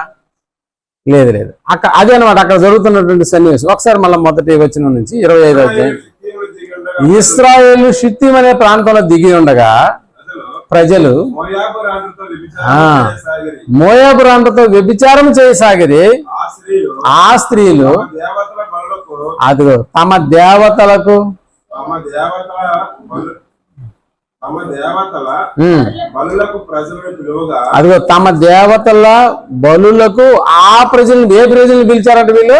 లేదు లేదు. అదే అనమాట అక్కడ జరుగుతున్నటువంటి సన్నివేశం. ఒకసారి మళ్ళీ మొదటి వచనం నుంచి 25వ అధ్యాయం. ఇశ్రాయేలు షిత్తీం అనే ప్రాంతంలో దిగి ఉండగా ప్రజలు మోయాబు రాండ్రతో వ్యభిచారం చేయసాగిరి. ఆ స్త్రీలు అదిగో తమ దేవతలకు అదిగో తమ దేవతల బలులకు ఆ ప్రజలను ఏ ప్రజలను పిలిచారంటే వీళ్ళు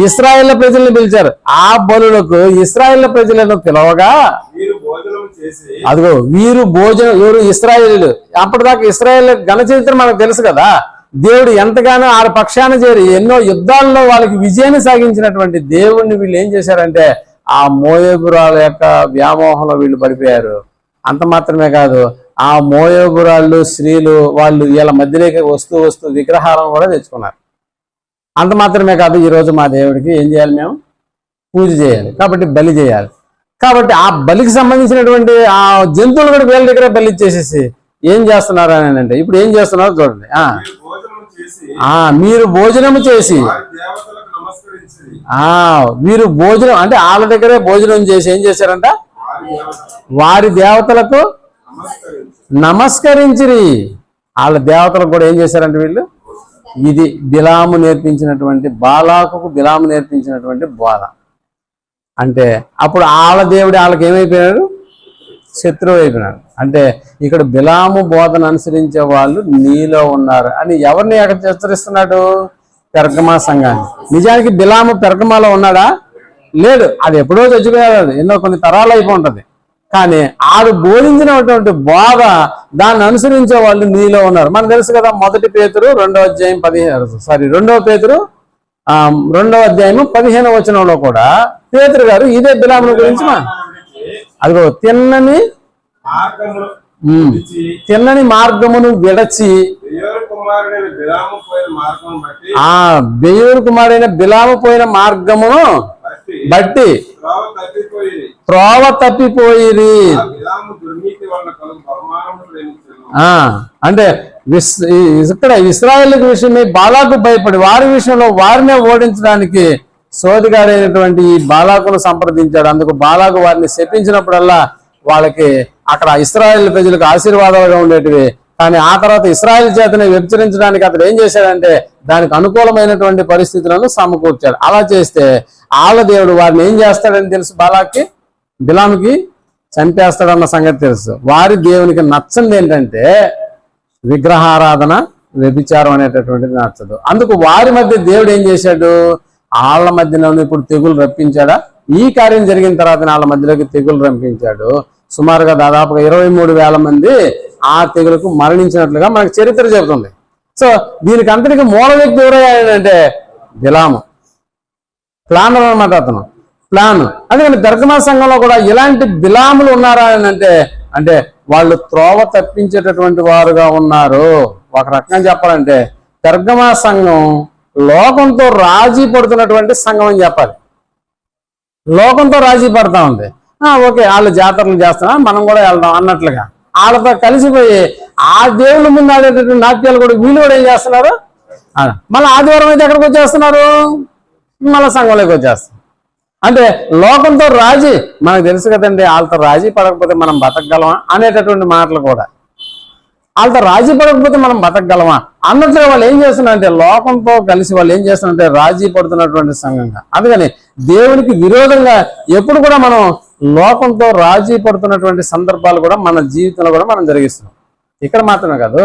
ఇశ్రాయేల్ ప్రజలను పిలిచారు. ఆ బలులకు ఇశ్రాయేల్ ప్రజలను పిలవగా అదిగో వీరు భోజనం ఎవరు? ఇశ్రాయేలీలు. అప్పటిదాకా ఇశ్రాయేల్ ఘన చరిత్ర మనకు తెలుసు కదా. దేవుడు ఎంతగానో ఆ పక్షాన చేరి ఎన్నో యుద్ధాల్లో వాళ్ళకి విజయాన్ని సాగించినటువంటి దేవుణ్ణి వీళ్ళు ఏం చేశారంటే ఆ మోయాబురాల యొక్క వ్యామోహంలో వీళ్ళు పడిపోయారు. అంత మాత్రమే కాదు, ఆ మోయాబురాళ్ళు స్త్రీలు వాళ్ళు వీళ్ళ మధ్యలోకి వస్తూ విగ్రహాలను కూడా తెచ్చుకున్నారు. అంత మాత్రమే కాదు, ఈరోజు మా దేవుడికి ఏం చేయాలి? మేము పూజ చేయాలి. కాబట్టి బలి చేయాలి. కాబట్టి ఆ బలికి సంబంధించినటువంటి ఆ జంతువులు కూడా వీళ్ళ దగ్గర బలి ఇచ్చేసేసి ఏం చేస్తున్నారు అని అంటే ఇప్పుడు ఏం చేస్తున్నారో చూడండి. మీరు భోజనము చేసి వీరు భోజనం అంటే వాళ్ళ దగ్గరే భోజనం చేసి ఏం చేశారంట? వారి దేవతలకు నమస్కరించిరి. వాళ్ళ దేవతలకు కూడా ఏం చేశారంటే వీళ్ళు ఇది బిలాము నేర్పించినటువంటి బాలాకు బిలాము నేర్పించినటువంటి బోధ. అంటే అప్పుడు వాళ్ళ దేవుడు వాళ్ళకి ఏమైపోయాడు? శత్రువు అయిపోయినాడు. అంటే ఇక్కడ బిలాము బోధన అనుసరించే వాళ్ళు నీలో ఉన్నారు అని ఎవరిని ఎక్కడ హెచ్చరిస్తున్నాడు? పెర్గమా సంఘాన్ని. నిజానికి బిలాము పెర్గమాలో ఉన్నాడా? లేడు. అది ఎప్పుడో చచ్చిపోయాడు, ఎన్నో కొన్ని తరాలు అయిపోయి ఉంటది. కానీ ఆడు బోధించినటువంటి బోధ దాన్ని అనుసరించే వాళ్ళు నీలో ఉన్నారు. మనకు తెలుసు కదా, 1 పేతురు 2వ అధ్యాయం 2వ పేతురు 2వ అధ్యాయము 15వ వచనంలో కూడా పేతురు గారు ఇదే బిలాముల గురించి అదిగో తిన్నని మార్గమును విడచి బెయోరు కుమారుడైన బిలాము పోయిన మార్గమును బట్టి త్రోవ తప్పిపోయిరి. అంటే ఇక్కడ ఇశ్రాయేల్ విషయమే బాలాకు భయపడి వారి విషయంలో వారినే ఓడించడానికి సోదిగాడైనటువంటి ఈ బాలాకును సంప్రదించాడు. అందుకు బాలాకు వారిని శపించినప్పుడల్లా వాళ్ళకి అక్కడ ఇశ్రాయేల్ ప్రజలకు ఆశీర్వాదాలుగా ఉండేటివి. కానీ ఆ తర్వాత ఇశ్రాయేల్ చేతని వ్యభిచరించడానికి అతడు ఏం చేశాడంటే దానికి అనుకూలమైనటువంటి పరిస్థితులను సమకూర్చాడు. అలా చేస్తే వాళ్ళ దేవుడు వారిని ఏం చేస్తాడని తెలుసు, బిలాముకి చంపేస్తాడన్న సంగతి తెలుసు. వారి దేవునికి నచ్చంది ఏంటంటే విగ్రహారాధన, వ్యభిచారం అనేటటువంటిది నచ్చదు. అందుకు వారి మధ్య దేవుడు ఏం చేశాడు, వాళ్ళ మధ్యలోనే ఇప్పుడు తెగులు రప్పించాడా. ఈ కార్యం జరిగిన తర్వాత వాళ్ళ మధ్యలోకి తెగులు రప్పించాడు. సుమారుగా దాదాపుగా 23,000 మంది ఆ తెగులకు మరణించినట్లుగా మనకు చరిత్ర చెబుతుంది. సో దీనికి అంతటికి మూల వ్యక్తి ఎవరయ్యాడంటే బిలాము, ప్లానర్ అనమాట. అతను ప్లాన్. అందుకని పెర్గమా సంఘంలో కూడా ఇలాంటి బిలాములు ఉన్నారా అని అంటే వాళ్ళు త్రోవ తప్పించేటటువంటి వారుగా ఉన్నారు. ఒక రకంగా చెప్పాలంటే పెర్గమా సంఘం లోకంతో రాజీ పడుతున్నటువంటి సంఘం అని చెప్పాలి. లోకంతో రాజీ పడతా ఉంది. ఓకే, వాళ్ళు జాతరలు చేస్తున్నా, మనం కూడా వెళ్దాం అన్నట్లుగా వాళ్ళతో కలిసిపోయి ఆ దేవుళ్ళ ముందు ఆడేటటువంటి నాట్యాలు కూడా వీళ్ళు కూడా ఏం చేస్తున్నారు. మళ్ళీ ఆదివారం అయితే ఎక్కడికి వచ్చేస్తున్నారు, మళ్ళీ సంఘంలోకి వచ్చేస్తారు. అంటే లోకంతో రాజీ. మనకు తెలుసు కదండి, వాళ్ళతో రాజీ పడకపోతే మనం బతకగలమా అనేటటువంటి మాటలు కూడా. వాళ్ళతో రాజీ పడకపోతే మనం బతకగలమా అన్నట్లుగా వాళ్ళు ఏం చేస్తున్నారంటే లోకంతో కలిసి వాళ్ళు ఏం చేస్తున్నారంటే రాజీ పడుతున్నటువంటి సంఘంగా. అందుకని దేవునికి విరోధంగా ఎప్పుడు కూడా మనం లోకంతో రాజీ పడుతున్నటువంటి సందర్భాలు కూడా మన జీవితంలో కూడా మనం జరిగిస్తున్నాం. ఇక్కడ మాత్రమే కాదు,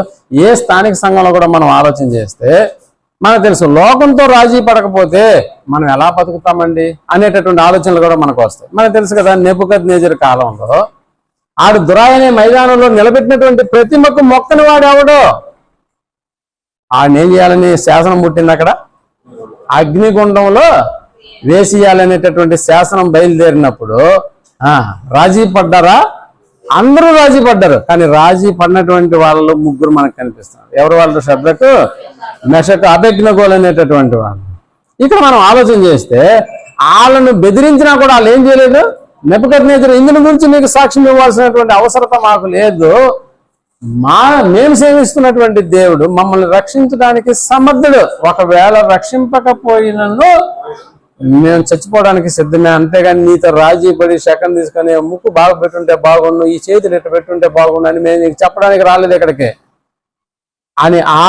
ఏ స్థానిక సంఘంలో కూడా మనం ఆలోచన చేస్తే మనకు తెలుసు లోకంతో రాజీ పడకపోతే మనం ఎలా బతుకుతామండి అనేటటువంటి ఆలోచనలు కూడా మనకు వస్తాయి. మనకు తెలుసు కదా, నెబుకద్నెజరు కాలంలో ఆడు దురాయనే మైదానంలో నిలబెట్టినటువంటి ప్రతిమకు మొక్కని వాడు ఎవడో ఆడనేం చేయాలని శాసనం పుట్టింది. అక్కడ అగ్నిగుండంలో వేసేయాలనేటటువంటి శాసనం బయలుదేరినప్పుడు రాజీ పడ్డారా? అందరూ రాజీ పడ్డారు. కానీ రాజీ పడినటువంటి వాళ్ళలో ముగ్గురు మనకు కనిపిస్తున్నారు. ఎవరు వాళ్ళు? షద్రకు, మెషకు, అబేద్నెగోలు అనేటటువంటి వాళ్ళు. ఇక్కడ మనం ఆలోచన చేస్తే వాళ్ళను బెదిరించినా కూడా వాళ్ళు ఏం చేయలేదు. నెబుకద్నెజరు ఇందుని గురించి మీకు సాక్ష్యం ఇవ్వాల్సినటువంటి అవసరత మాకు లేదు, మేము సేవిస్తున్నటువంటి దేవుడు మమ్మల్ని రక్షించడానికి సమర్థుడు, ఒకవేళ రక్షింపకపోయినను మేము చచ్చిపోవడానికి సిద్ధమే, అంతేగాని నీతో రాజీ పడి శకం తీసుకొని ముక్కు బాగా పెట్టుంటే బాగుండు, ఈ చేతులు ఎట్టు పెట్టుంటే బాగుండు అని మేము నీకు చెప్పడానికి రాలేదు ఇక్కడికి అని ఆ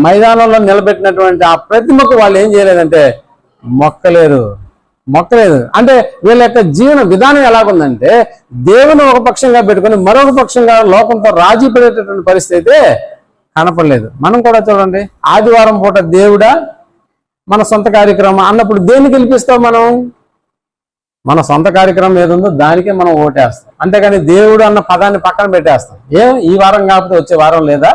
మైదానంలో నిలబెట్టినటువంటి ఆ ప్రతిమకు వాళ్ళు ఏం చేయలేదంటే మొక్కలేదు. అంటే వీళ్ళ యొక్క జీవన విధానం ఎలాగుందంటే దేవుని ఒక పక్షంగా పెట్టుకొని మరొక పక్షంగా లోకంతో రాజీ పడేటటువంటి పరిస్థితి అయితే కనపడలేదు. మనం కూడా చూడండి, ఆదివారం పూట దేవుడా మన సొంత కార్యక్రమం అన్నప్పుడు దేన్ని గెలిపిస్తాం మనం? మన సొంత కార్యక్రమం ఏదుందో దానికే మనం ఓటేస్తాం. అంతేగాని దేవుడు అన్న పదాన్ని పక్కన పెట్టేస్తాం. ఈ వారం కాకపోతే వచ్చే వారం లేదా,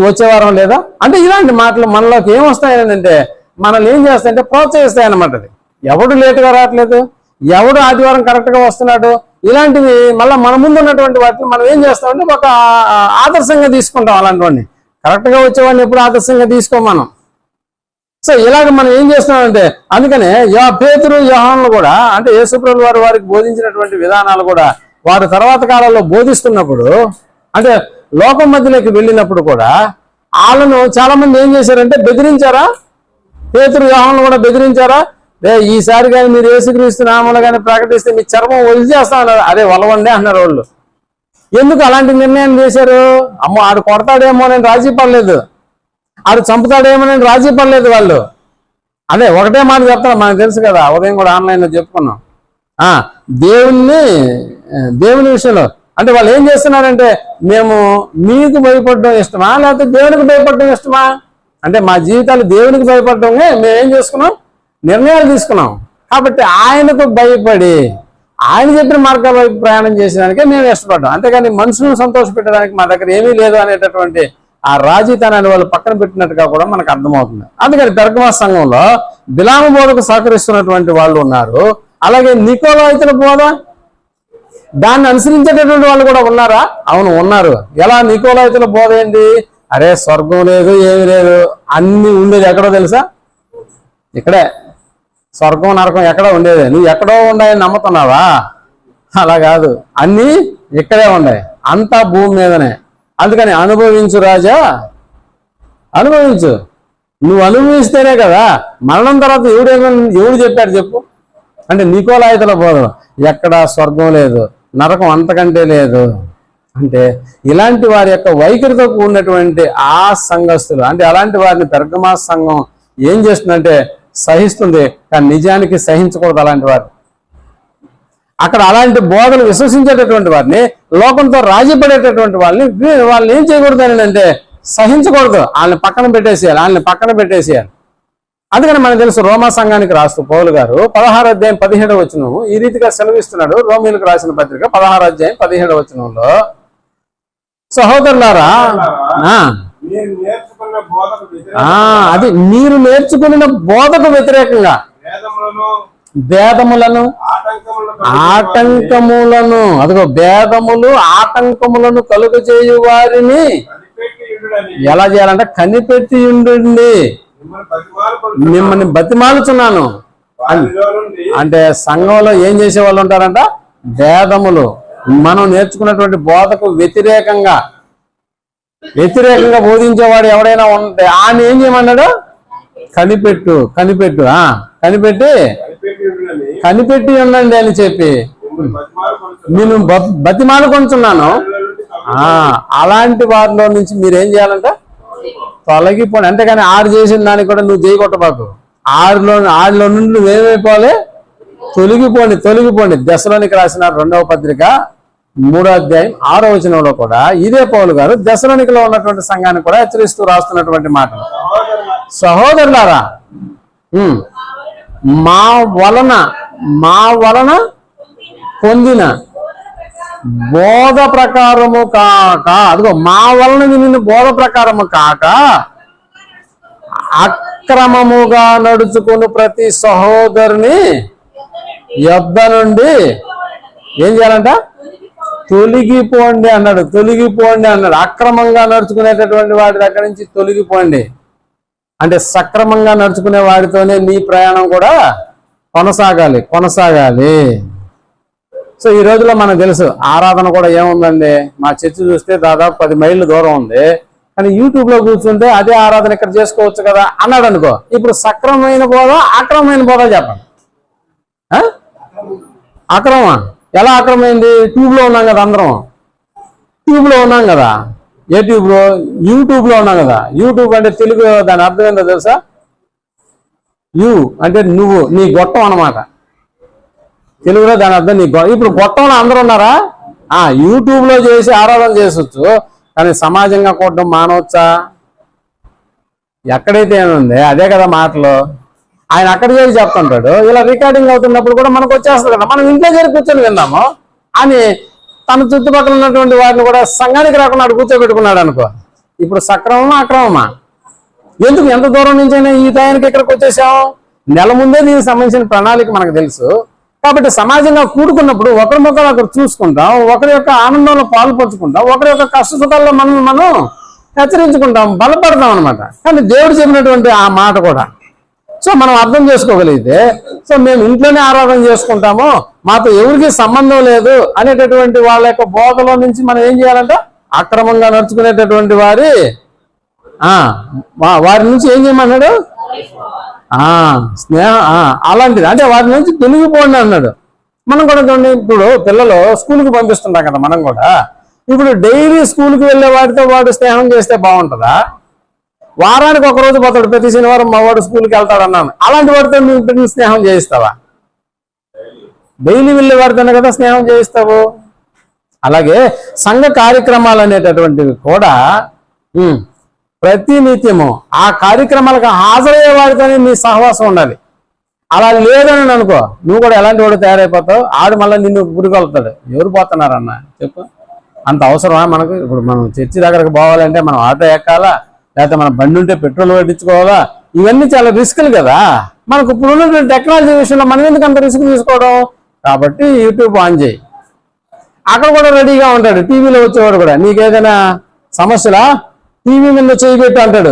వచ్చే వారం లేదా అంటే ఇలాంటి మాటలు మనలోకి ఏమొస్తాయనంటే మనల్ని ఏం చేస్తాయంటే ప్రోత్సహిస్తాయన్నమాట. అది ఎవడు లేటుగా రావట్లేదు, ఎవడు ఆదివారం కరెక్ట్గా వస్తున్నాడు, ఇలాంటివి మళ్ళీ మన ముందు ఉన్నటువంటి వాటిని మనం ఏం చేస్తామంటే ఒక ఆదర్శంగా తీసుకుంటాం. అలాంటివన్నీ కరెక్ట్గా వచ్చేవాడిని ఎప్పుడు ఆదర్శంగా తీసుకోం మనం. సో ఇలాగ మనం ఏం చేస్తున్నామంటే అందుకనే పేతురు, యోహానులు కూడా అంటే యేసుప్రభువు వారు వారికి బోధించినటువంటి విధానాలు కూడా వారు తర్వాత కాలంలో బోధిస్తున్నప్పుడు అంటే లోకం మధ్యలోకి వెళ్ళినప్పుడు కూడా వాళ్ళను చాలా మంది ఏం చేశారంటే బెదిరించారా? పేతురు, యోహానులు కూడా బెదిరించారా? ఈసారి కానీ మీరు యేసుక్రీస్తు నామములో కానీ ప్రకటిస్తే మీ చర్మం వదిలేస్తా అన్నారు. అదే వలవండి అన్నారు వాళ్ళు. ఎందుకు అలాంటి నిర్ణయం చేశారు? అమ్మో ఆడు కొడతాడేమో నేను రాజీ పడలేదు, ఆడు చంపుతాడేమో నేను రాజీ పడలేదు వాళ్ళు. అదే ఒకటే మాట చెప్తాను, మనకు తెలుసు కదా, ఉదయం కూడా ఆన్లైన్లో చెప్పుకున్నాం. దేవుని విషయంలో అంటే వాళ్ళు ఏం చేస్తున్నారంటే మేము మీకు భయపడడం ఇష్టమా లేకపోతే దేవునికి భయపడడం ఇష్టమా అంటే మా జీవితాలు దేవునికి భయపడటమే మేమేం చేసుకున్నాం, నిర్ణయాలు తీసుకున్నాం. కాబట్టి ఆయనకు భయపడి ఆయన చెప్పిన మార్గాల వైపు ప్రయాణం చేసేదానికే మేము ఇష్టపడ్డాం. అంతేగాని మనుషులను సంతోషపెట్టడానికి మా దగ్గర ఏమీ లేదు అనేటటువంటి ఆ రాజీతనాన్ని వాళ్ళు పక్కన పెట్టినట్టుగా కూడా మనకు అర్థమవుతుంది. అందుకని పెర్గమా సంఘంలో బిలాము బోధకు సహకరిస్తున్నటువంటి వాళ్ళు ఉన్నారు. అలాగే నికోలాయితుల బోధ దాన్ని అనుసరించేటటువంటి వాళ్ళు కూడా ఉన్నారా? అవును, ఉన్నారు. ఎలా? నికోలాయితుల బోధ ఏంటి? అరే స్వర్గం లేదు, ఏమి లేదు, అన్ని ఉండేది ఎక్కడో తెలుసా? ఇక్కడే. స్వర్గం నరకం ఎక్కడో ఉండేది, నువ్వు ఎక్కడో ఉన్నాయని నమ్ముతున్నావా? అలా కాదు, అన్నీ ఇక్కడే ఉన్నాయి, అంతా భూమి మీదనే. అందుకని అనుభవించు రాజా, అనుభవించు. నువ్వు అనుభవిస్తేనే కదా మరణం తర్వాత ఎవడు చెప్పాడు చెప్పు? అంటే నికోలాయితుల బోధ ఎక్కడ స్వర్గం లేదు, నరకం అంతకంటే లేదు, అంటే ఇలాంటి వారి యొక్క వైఖరితో కూడినటువంటి ఆ సంఘస్థులు, అంటే అలాంటి వారిని పెర్గమా సంఘం ఏం చేస్తుందంటే సహిస్తుంది, కానీ నిజానికి సహించకూడదు. అలాంటి వారు అక్కడ అలాంటి బోధలు విశ్వసించేటటువంటి వారిని, లోకంతో రాజీపడేటటువంటి వాళ్ళని ఏం చేయకూడదు అని అంటే సహించకూడదు, వాళ్ళని పక్కన పెట్టేసేయాలి. అందుకని మనకు తెలుసు రోమా సంఘానికి రాస్తూ పౌలు గారు 16 అధ్యాయం 17వ వచనం ఈ రీతిగా సెలవిస్తున్నాడు. రోమీలకు రాసిన పత్రిక 16 అధ్యాయం 17వ వచనంలో, సహోదరులారా అది మీరు నేర్చుకున్న బోధకు వ్యతిరేకంగా భేదములను ఆటంకములను అదిగో భేదములు ఆటంకములను కలుగజేయు వారిని ఎలా చేయాలంటే కనిపెట్టి ఉండండి, మిమ్మల్ని బతిమాలుచున్నాను. అంటే సంఘంలో ఏం చేసే వాళ్ళు ఉంటారంట, భేదములు, మనం నేర్చుకున్నటువంటి బోధకు వ్యతిరేకంగా బోధించేవాడు ఎవడైనా ఉంటే ఆయన ఏం చేయమన్నాడు, కనిపెట్టి ఉండండి అని చెప్పి నేను బతిమాలుకొంటున్నాను. అలాంటి వారిలో నుంచి మీరేం చేయాలంట, తొలగిపోండి. అంతేగాని 6 చేసిన దానికి కూడా నువ్వు చేయకొట్టబాకు. 6లో నుండి నువ్వేమైపోవాలి, తొలగిపోండి. దశలోనికి రాసిన 2వ పత్రిక 3వ అధ్యాయం 6వ వచనంలో కూడా ఇదే పౌలు గారు దశలోనికలో ఉన్నటువంటి సంఘాన్ని కూడా హెచ్చరిస్తూ రాస్తున్నటువంటి మాటలు. సహోదరులారా, మా వలన పొందిన బోధ ప్రకారము కాక, అదిగో మా వలన విని బోధ ప్రకారము కాక అక్రమముగా నడుచుకుని ప్రతి సహోదరుని యొద్ద నుండి ఏం చేయాలంట, తొలగిపోండి అన్నాడు. అక్రమంగా నడుచుకునేటటువంటి వాడి దగ్గర నుంచి తొలగిపోండి. అంటే సక్రమంగా నడుచుకునే వాడితోనే నీ ప్రయాణం కూడా కొనసాగాలి. సో ఈ రోజులో మనకు తెలుసు ఆరాధన కూడా ఏముందండి, మా చర్చి చూస్తే దాదాపు 10 మైళ్ళు దూరం ఉంది, కానీ యూట్యూబ్ లో కూర్చుంటే అదే ఆరాధన ఇక్కడ చేసుకోవచ్చు కదా అన్నాడు అనుకో. ఇప్పుడు సక్రమమైన బోధ అక్రమమైన బోధ చెప్పండి. అక్రమా ఎలా అక్రమైంది? ట్యూబ్ లో ఉన్నాం కదా, అందరం ట్యూబ్ లో ఉన్నాం కదా. ఏ ట్యూబ్ లో? యూట్యూబ్ లో ఉన్నాం కదా. యూట్యూబ్ అంటే తెలుగు దాని అర్థం ఏంటో తెలుసా? యు అంటే నువ్వు, నీ గొట్టం అన్నమాట. తెలుగులో దాని అర్థం నీ ఇప్పుడు గొట్టంలో అందరూ ఉన్నారా? యూట్యూబ్ లో చేసి ఆరాధన చేసొచ్చు, కానీ సమాజంగా కూడడం మానవచ్చా? ఎక్కడైతే ఏముంది అదే కదా మాటలు. ఆయన అక్కడ చేసి చెప్తుంటాడు, ఇలా రికార్డింగ్ అవుతున్నప్పుడు కూడా మనకు వచ్చేస్తుంది కదా, మనం ఇంట్లో చేరి కూర్చొని విందాము అని తన చుట్టుపక్కల ఉన్నటువంటి వారిని కూడా సంఘానికి రాకుండా అటు కూర్చోబెట్టుకున్నాడు అనుకో. ఇప్పుడు సక్రమమా అక్రమమా? ఎందుకు ఎంత దూరం నుంచైనా ఈ టైంకి ఇక్కడికి వచ్చేసాం? నెల ముందే దీనికి సంబంధించిన ప్రణాళిక మనకు తెలుసు. కాబట్టి సమాజంగా కూడుకున్నప్పుడు ఒకరినొకరు అక్కడ చూసుకుంటాం, ఒకరి యొక్క ఆనందంలో పాలు పంచుకుంటాం, ఒకరి యొక్క కష్ట సుఖాల్లో మనం హెచ్చరించుకుంటాం, బలపడతాం అనమాట. కానీ దేవుడు చెప్పినటువంటి ఆ మాట కూడా సో మనం అర్థం చేసుకోగలిగితే, సో మేము ఇంట్లోనే ఆరాధన చేసుకుంటాము, మాతో ఎవరికి సంబంధం లేదు అనేటటువంటి వాళ్ళ యొక్క బోధలో నుంచి మనం ఏం చేయాలంటే అక్రమంగా నడుచుకునేటటువంటి వారి నుంచి ఏం చేయమన్నాడు, అలాంటిది అంటే వారి నుంచి తొలగిపోండి అన్నాడు. మనం కూడా చూడండి, ఇప్పుడు పిల్లలు స్కూల్కి పంపిస్తుంటాం కదా, మనం కూడా ఇప్పుడు డైలీ స్కూల్కి వెళ్ళే వాడితో వాడు స్నేహం చేస్తే బాగుంటుందా? వారానికి ఒక రోజు పోతాడు, ప్రతి శనివారం మా వాడు స్కూల్కి వెళ్తాడు అన్నాను, అలాంటి వాడితో నువ్వు స్నేహం చేయిస్తావా? డైలీ వెళ్ళే వాడితోనే కదా స్నేహం చేయిస్తావు. అలాగే సంఘ కార్యక్రమాలు అనేటటువంటివి కూడా ప్రతి నిత్యము ఆ కార్యక్రమాలకు హాజరయ్యే వాడితోనే నీ సహవాసం ఉండాలి. అలా లేదని అనుకో, నువ్వు కూడా ఎలాంటి వాడు తయారైపోతావు, ఆడు మళ్ళీ నిన్ను పురికొలుతాడు. ఎవరు పోతున్నారన్న చెప్పు, అంత అవసరమా మనకు? ఇప్పుడు మనం చర్చి దగ్గరకు పోవాలంటే మనం ఆటో ఎక్కాలా, లేకపోతే మన బండి ఉంటే పెట్రోల్ పట్టించుకోవాలా? ఇవన్నీ చాలా రిస్కులు కదా. మనకు ఇప్పుడు ఉన్నటువంటి టెక్నాలజీ విషయంలో మనం ఎందుకు అంత రిస్క్ తీసుకోవడం? కాబట్టి యూట్యూబ్ ఆన్ చేయి, అక్కడ కూడా రెడీగా ఉంటాడు. టీవీలో వచ్చేవాడు కూడా నీకేదైనా సమస్యలా టీవీ మీద చేయబెట్టు అంటాడు.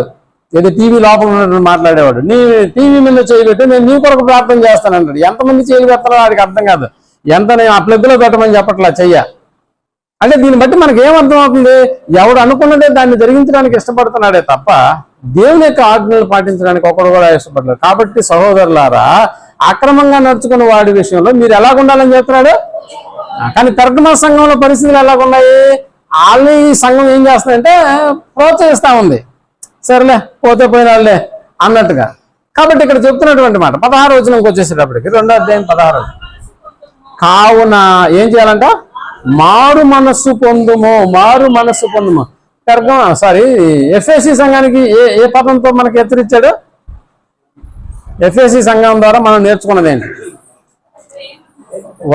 ఏదో టీవీ లోపల ఉన్నటువంటి మాట్లాడేవాడు, నీ టీవీ మీద చేయబెట్టు, నేను నీ కొరకు ప్రార్థన చేస్తాను అంటాడు. ఎంతమంది చేయలు పెడతారో వాడికి అర్థం కాదు. ఎంత నేను ఆ ప్లగ్లో పెట్టమని చెప్పట్లా చెయ్య అంటే. దీన్ని బట్టి మనకి ఏమర్థం అవుతుంది, ఎవడు అనుకున్నదే దాన్ని జరిగించడానికి ఇష్టపడుతున్నాడే తప్ప దేవుని యొక్క ఆజ్ఞలు పాటించడానికి ఒకడు కూడా ఇష్టపడలేదు. కాబట్టి సహోదరులారా, అక్రమంగా నడుచుకున్న వాడి విషయంలో మీరు ఎలాగుండాలని చెప్తున్నాడు. కానీ తర్గమా సంఘంలో పరిస్థితులు ఎలాగున్నాయి? వాళ్ళని ఈ సంఘం ఏం చేస్తుందంటే ప్రోత్సహిస్తూ ఉంది. సరేలే పోతే పోయిన వాళ్ళే అన్నట్టుగా. కాబట్టి ఇక్కడ చెప్తున్నటువంటి మాట 16వ వచనంకి వచ్చేసేటప్పటికి 2వ అధ్యాయం 16. కావున ఏం చేయాలంట? మారు మనస్సు పొందుము, మారు మనస్సు పొందుము. ఎఫ్ఎస్సి సంఘానికి ఏ పదంతో మనకి హెచ్చరించాడు? ఎఫ్ఎస్సి సంఘం ద్వారా మనం నేర్చుకున్నది ఏంటి?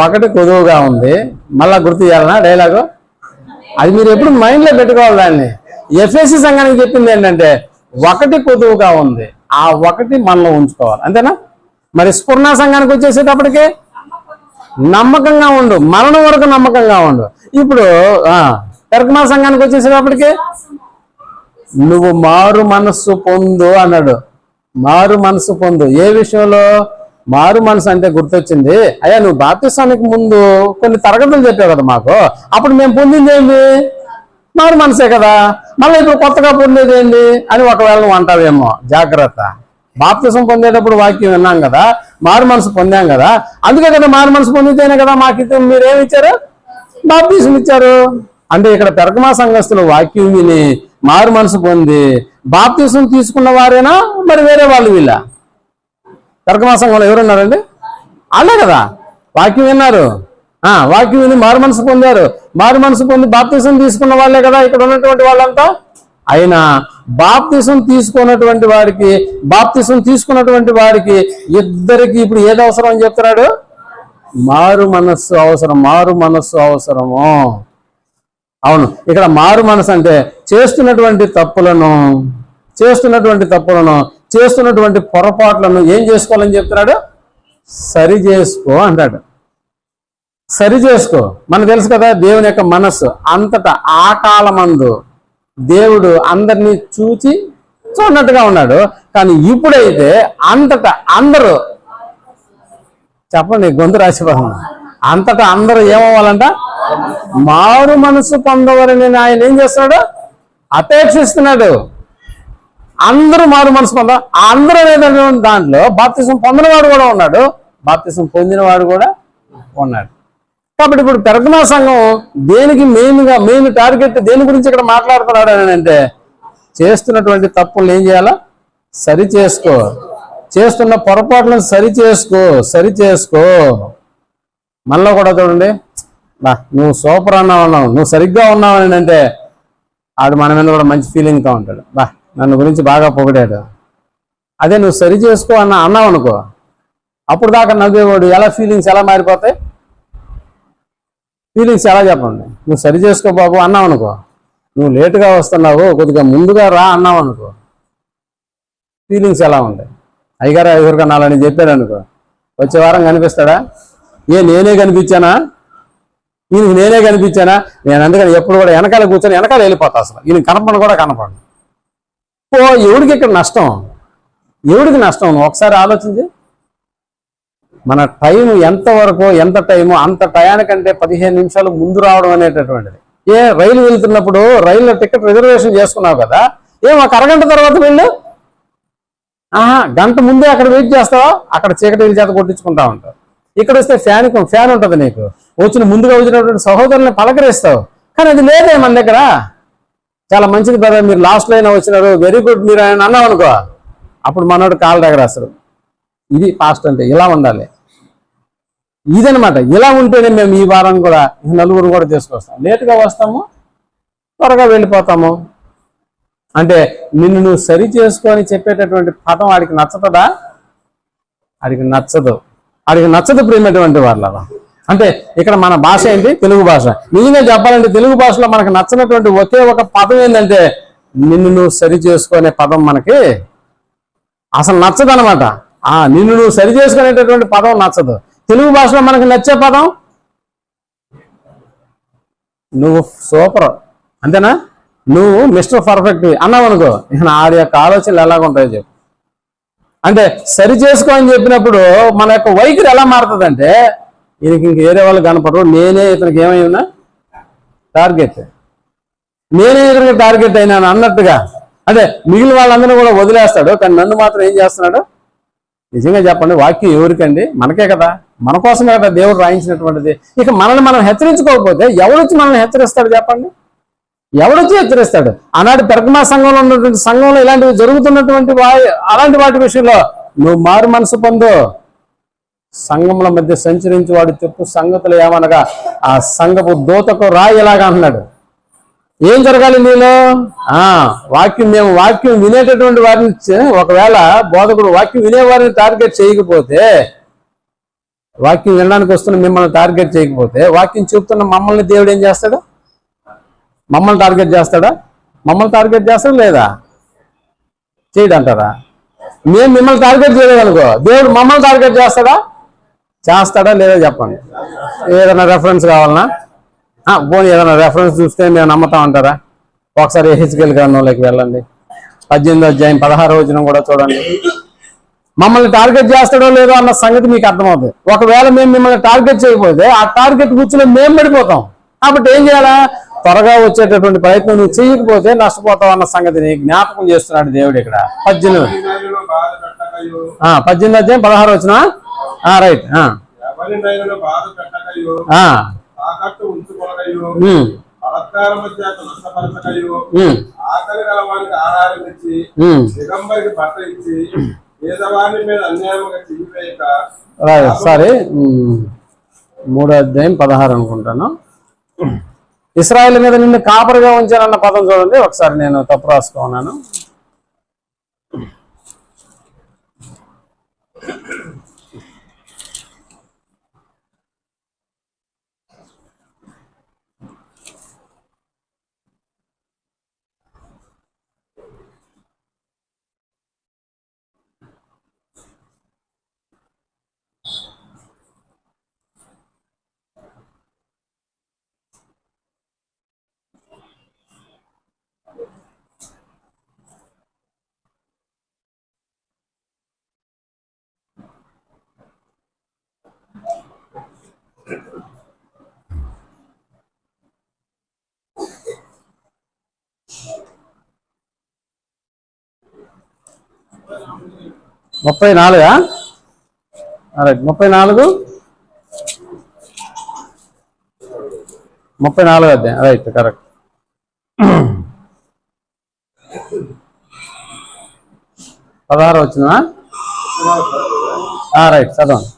ఒకటి కొదువుగా ఉంది. మళ్ళా గుర్తు చేయాలన్నా డైలాగు? అది మీరు ఎప్పుడు మైండ్లో పెట్టుకోవాలి. దాన్ని ఎఫ్ఎస్సి సంఘానికి చెప్పింది ఏంటంటే ఒకటి కొదువుగా ఉంది, ఆ ఒకటి మనలో ఉంచుకోవాలి. అంతేనా? మరి స్ఫురణ సంఘానికి వచ్చేసేటప్పటికి నమ్మకంగా ఉండు, మరణం వరకు నమ్మకంగా ఉండు. ఇప్పుడు పెర్గమా సంఘానికి వచ్చేసేటప్పటికి నువ్వు మారు మనస్సు పొందు అన్నాడు. మారు మనసు పొందు. ఏ విషయంలో మారు మనసు అంటే గుర్తొచ్చింది, అయ్యా నువ్వు బాప్తిస్మానికి ముందు కొన్ని తరగతులు చెప్పావు కదా మాకు, అప్పుడు మేము పొందింది ఏంటి? మారు మనసే కదా. మళ్ళీ ఇప్పుడు కొత్తగా పొందేది ఏంటి అని ఒకవేళ నువ్వు అంటావేమో. జాగ్రత్త. బాప్తిసం పొందేటప్పుడు వాక్యం విన్నాం కదా, మారు మనసు పొందాం కదా, అందుకే కదా మారు మనసు పొందితేనే కదా మాకు మీరేమి ఇచ్చారు? బాప్తిసం ఇచ్చారు. అంటే ఇక్కడ పెర్గమా సంఘస్థులు వాక్యం విని మారు మనసు పొంది బాప్తిసం తీసుకున్న వారేనా, మరి వేరే వాళ్ళు వీళ్ళ? పెర్గమా సంఘంలో ఎవరున్నారండి? వాళ్ళే కదా వాక్యం విన్నారు, వాక్యం విని మారు మనసు పొందారు. మారు మనసు పొంది బాప్తిసం తీసుకున్న వాళ్ళే కదా ఇక్కడ ఉన్నటువంటి వాళ్ళంతా. అయినా బాప్తిసం తీసుకున్నటువంటి వారికి ఇద్దరికి ఇప్పుడు ఏది అవసరం అని చెప్తున్నాడు? మారు మనస్సు అవసరం. మారు మనస్సు అవసరము. అవును, ఇక్కడ మారు మనసు అంటే చేస్తున్నటువంటి తప్పులను, చేస్తున్నటువంటి పొరపాట్లను ఏం చేసుకోవాలని చెప్తున్నాడు? సరి చేసుకో అంటాడు. సరి చేసుకో. మనకు తెలుసు కదా దేవుని యొక్క మనస్సు అంతటా ఆ కాలమందు దేవుడు అందరినీ చూడనట్టుగా ఉన్నాడు. కానీ ఇప్పుడైతే అంతటా అందరూ, చెప్పండి గొంతు రాసిపోతుంది, అంతటా అందరూ ఏమవ్వాలంట? మారు మనసు పొందవరని ఆయన ఏం చేస్తున్నాడు? అపేక్షిస్తున్నాడు. అందరూ మారు మనసు అందరూ అనేటువంటి దాంట్లో బాప్తిసం పొందినవాడు కూడా ఉన్నాడు, బాప్తిసం పొందినవాడు కూడా ఉన్నాడు. కాబట్టి ఇప్పుడు పెర్గమా సంఘం దేనికి మెయిన్ టార్గెట్ దేని గురించి ఇక్కడ మాట్లాడుతున్నాడు అని అంటే చేస్తున్నటువంటి తప్పులు ఏం చేయాలా? సరి చేసుకో. చేస్తున్న పొరపాట్లను సరి చేసుకో. మళ్ళా కూడా చూడండి, నువ్వు సూపర్ అన్నావు, నువ్వు సరిగ్గా ఉన్నావు అని అంటే ఆడు మన మీద కూడా మంచి ఫీలింగ్తో ఉంటాడు. నన్ను గురించి బాగా పొగిడాడు. అదే నువ్వు సరి చేసుకో అన్నావు అనుకో, అప్పుడు దాకా నవ్వేవాడు ఎలా ఫీలింగ్స్ ఎలా మారిపోతాయి? ఫీలింగ్స్ ఎలా చెప్పండి? నువ్వు సరి చేసుకో బాబు అన్నావు అనుకో, నువ్వు లేటుగా వస్తున్నావు కొద్దిగా ముందుగా రా అన్నావు అనుకో, ఫీలింగ్స్ ఎలా ఉంటాయి? అయ్యగారు ఐదుగురుగా నాలని చెప్పాడు అనుకో, వచ్చే వారం కనిపిస్తాడా? నేనే కనిపించానా? ఈయనకి నేనే కనిపించానా? నేను అందుకని ఎప్పుడు కూడా వెనకాల కూర్చొని వెనకాల వెళ్ళిపోతా. అసలు ఈయన కనపడను కూడా కనపడను. ఎవడికి ఇక్కడ నష్టం? ఎవడికి నష్టం? నువ్వు ఒకసారి ఆలోచించి. మన టైం ఎంతవరకు ఎంత టైము అంత టయానికంటే 15 నిమిషాలు ముందు రావడం అనేటటువంటిది. రైలు వెళ్తున్నప్పుడు రైల్లో టికెట్ రిజర్వేషన్ చేసుకున్నావు కదా, ఒక అరగంట తర్వాత వెళ్ళు. గంట ముందే అక్కడ వెయిట్ చేస్తావా? అక్కడ చీకటి చేత కొట్టించుకుంటా ఉంటావు. ఇక్కడ వస్తే ఫ్యాన్ ఉంటుంది నీకు, ముందుగా వచ్చినటువంటి సహోదరులను పలకరిస్తావు. కానీ అది లేదే మన దగ్గర. చాలా మంచిది కదా మీరు లాస్ట్లో అయినా వచ్చినారు, వెరీ గుడ్ మీరు ఆయన అన్నావు అనుకో, అప్పుడు మనోడు కాళ్ళ దగ్గర వస్తారు. ఇది పాస్ట్ అంటే ఇలా ఉండాలి. ఇదనమాట. ఇలా ఉంటేనే మేము ఈ వారం కూడా నలుగురు కూడా తీసుకొస్తాం. లేటుగా వస్తాము, త్వరగా వెళ్ళిపోతాము. అంటే నిన్ను నువ్వు సరి చేసుకొని చెప్పేటటువంటి పదం వాడికి నచ్చదా? వాడికి నచ్చదు ప్రేమటువంటి వాళ్ళ. అంటే ఇక్కడ మన భాష ఏంటి? తెలుగు భాష. నిజంగా చెప్పాలంటే తెలుగు భాషలో మనకు నచ్చినటువంటి ఒకే ఒక పదం ఏంటంటే నిన్ను నువ్వు సరి చేసుకునే పదం మనకి అసలు నచ్చదు అనమాట. నిన్ను నువ్వు సరి చేసుకునేటటువంటి పదం నచ్చదు. తెలుగు భాషలో మనకు నచ్చే పదం నువ్వు సూపర్, అంతేనా? నువ్వు మిస్టర్ పర్ఫెక్ట్ అన్నావు అనుకో, ఆడి యొక్క ఆలోచనలు ఎలాగుంటాయో చెప్పు. అంటే సరి చేసుకో అని చెప్పినప్పుడు మన యొక్క వైఖరి ఎలా మారుతుందంటే ఈయనకి ఇంక వేరే వాళ్ళు కనపడరు, నేనే ఇతనికి ఏమై ఉన్నా టార్గెట్, నేనే ఇతనికి టార్గెట్ అయినాను అన్నట్టుగా. అంటే మిగిలిన వాళ్ళందరూ కూడా వదిలేస్తాడు, కానీ నన్ను మాత్రం ఏం చేస్తున్నాడు? నిజంగా చెప్పండి, వాక్యం ఎవరికండి? మనకే కదా, మన కోసమే కదా దేవుడు రాయించినటువంటిది. ఇక మనల్ని మనం హెచ్చరించుకోకపోతే ఎవరు వచ్చి మనల్ని హెచ్చరిస్తాడు చెప్పండి? ఎవడొచ్చి హెచ్చరిస్తాడు? ఆనాడు పెర్గమా సంఘంలో ఉన్నటువంటి సంఘంలో ఇలాంటివి జరుగుతున్నటువంటి అలాంటి వాటి విషయంలో నువ్వు మారు మనసు పొందు, సంఘముల మధ్య సంచరించి వాడు చెప్పు సంగతులు ఏమనగా ఆ సంఘపు దూతకు రాయి ఎలాగా అంటున్నాడు. ఏం జరగాలి నీలో? మేము వాక్యం వినేటటువంటి వారిని, ఒకవేళ బోధకుడు వాక్యం వినేవారిని టార్గెట్ చేయకపోతే, వాక్యం వినడానికి వస్తున్న మిమ్మల్ని టార్గెట్ చేయకపోతే, వాక్యం చెప్తున్న మమ్మల్ని దేవుడు ఏం చేస్తాడు? మమ్మల్ని టార్గెట్ చేస్తాడా? మమ్మల్ని టార్గెట్ చేస్తాడా లేదా? చేయడంటారా? మేము మిమ్మల్ని టార్గెట్ చేయలేదనుకో, దేవుడు మమ్మల్ని టార్గెట్ చేస్తాడా లేదా చెప్పండి. ఏదైనా రెఫరెన్స్ కావాలన్నా పోనీ ఏదైనా రెఫరెన్స్ చూస్తే మేము నమ్ముతాం అంటారా? ఒకసారి హెచ్కేల్ గ్రంథంలోకి వెళ్ళండి, 18వ అధ్యాయం 16వ వచనం కూడా చూడండి. మమ్మల్ని టార్గెట్ చేస్తాడో లేదో అన్న సంగతి మీకు అర్థమవుతుంది. ఒకవేళ మేము మిమ్మల్ని టార్గెట్ చేయకపోతే ఆ టార్గెట్ కూర్చుని మేము పడిపోతాం. కాబట్టి ఏం చేయాలా? త్వరగా వచ్చేటటువంటి ప్రయత్నం నువ్వు చేయకపోతే నష్టపోతావు అన్న సంగతిని జ్ఞాపకం చేస్తున్నాడు దేవుడు ఇక్కడ. 18వ అధ్యాయం 16వ వచనం. రైట్. సారీ, 3వ అధ్యాయం 16 అనుకుంటాను. ఇశ్రాయేలు మీద నిన్ను కాపరిగా ఉంచానన్న పదం చూడండి. ఒకసారి నేను తప్పు రాసుకున్నాను. ముప్పై 34 అధ్యాయం. Right, correct. 16 వచ్చిందా? రైట్, చదవండి.